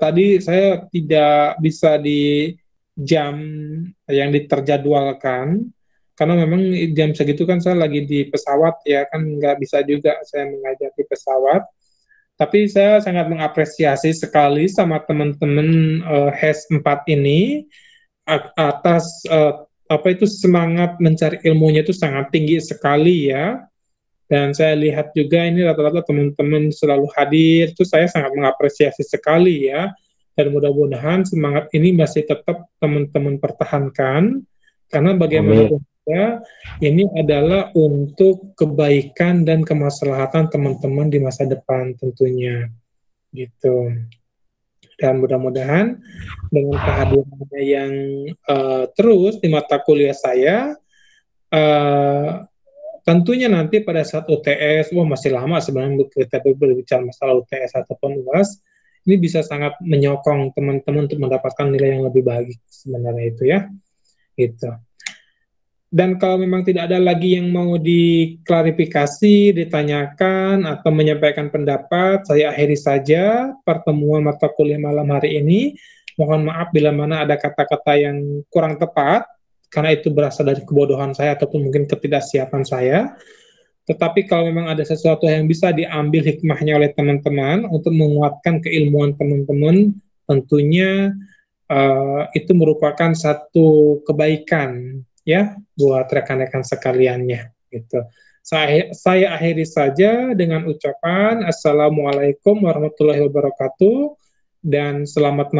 tadi saya tidak bisa di jam yang diterjadwalkan, karena memang jam segitu kan saya lagi di pesawat ya, kan nggak bisa juga saya mengajak di pesawat. Tapi saya sangat mengapresiasi sekali sama teman-teman HES 4 ini atas apa itu semangat mencari ilmunya itu sangat tinggi sekali ya. Dan saya lihat juga ini rata-rata teman-teman selalu hadir, itu saya sangat mengapresiasi sekali ya. Dan mudah-mudahan semangat ini masih tetap teman-teman pertahankan, karena bagaimanapun juga ini adalah untuk kebaikan dan kemaslahatan teman-teman di masa depan tentunya. Gitu. Dan mudah-mudahan dengan kehadirannya yang terus di mata kuliah saya, tentunya nanti pada saat UTS, wah masih lama sebenarnya kita berbicara masalah UTS ataupun UAS, ini bisa sangat menyokong teman-teman untuk mendapatkan nilai yang lebih baik sebenarnya itu ya, gitu. Dan kalau memang tidak ada lagi yang mau diklarifikasi, ditanyakan, atau menyampaikan pendapat, saya akhiri saja pertemuan mata kuliah malam hari ini. Mohon maaf bila mana ada kata-kata yang kurang tepat, karena itu berasal dari kebodohan saya ataupun mungkin ketidaksiapan saya. Tetapi kalau memang ada sesuatu yang bisa diambil hikmahnya oleh teman-teman untuk menguatkan keilmuan teman-teman, tentunya itu merupakan satu kebaikan ya buat rekan-rekan sekaliannya gitu. Saya akhiri saja dengan ucapan Assalamualaikum warahmatullahi wabarakatuh dan selamat malam.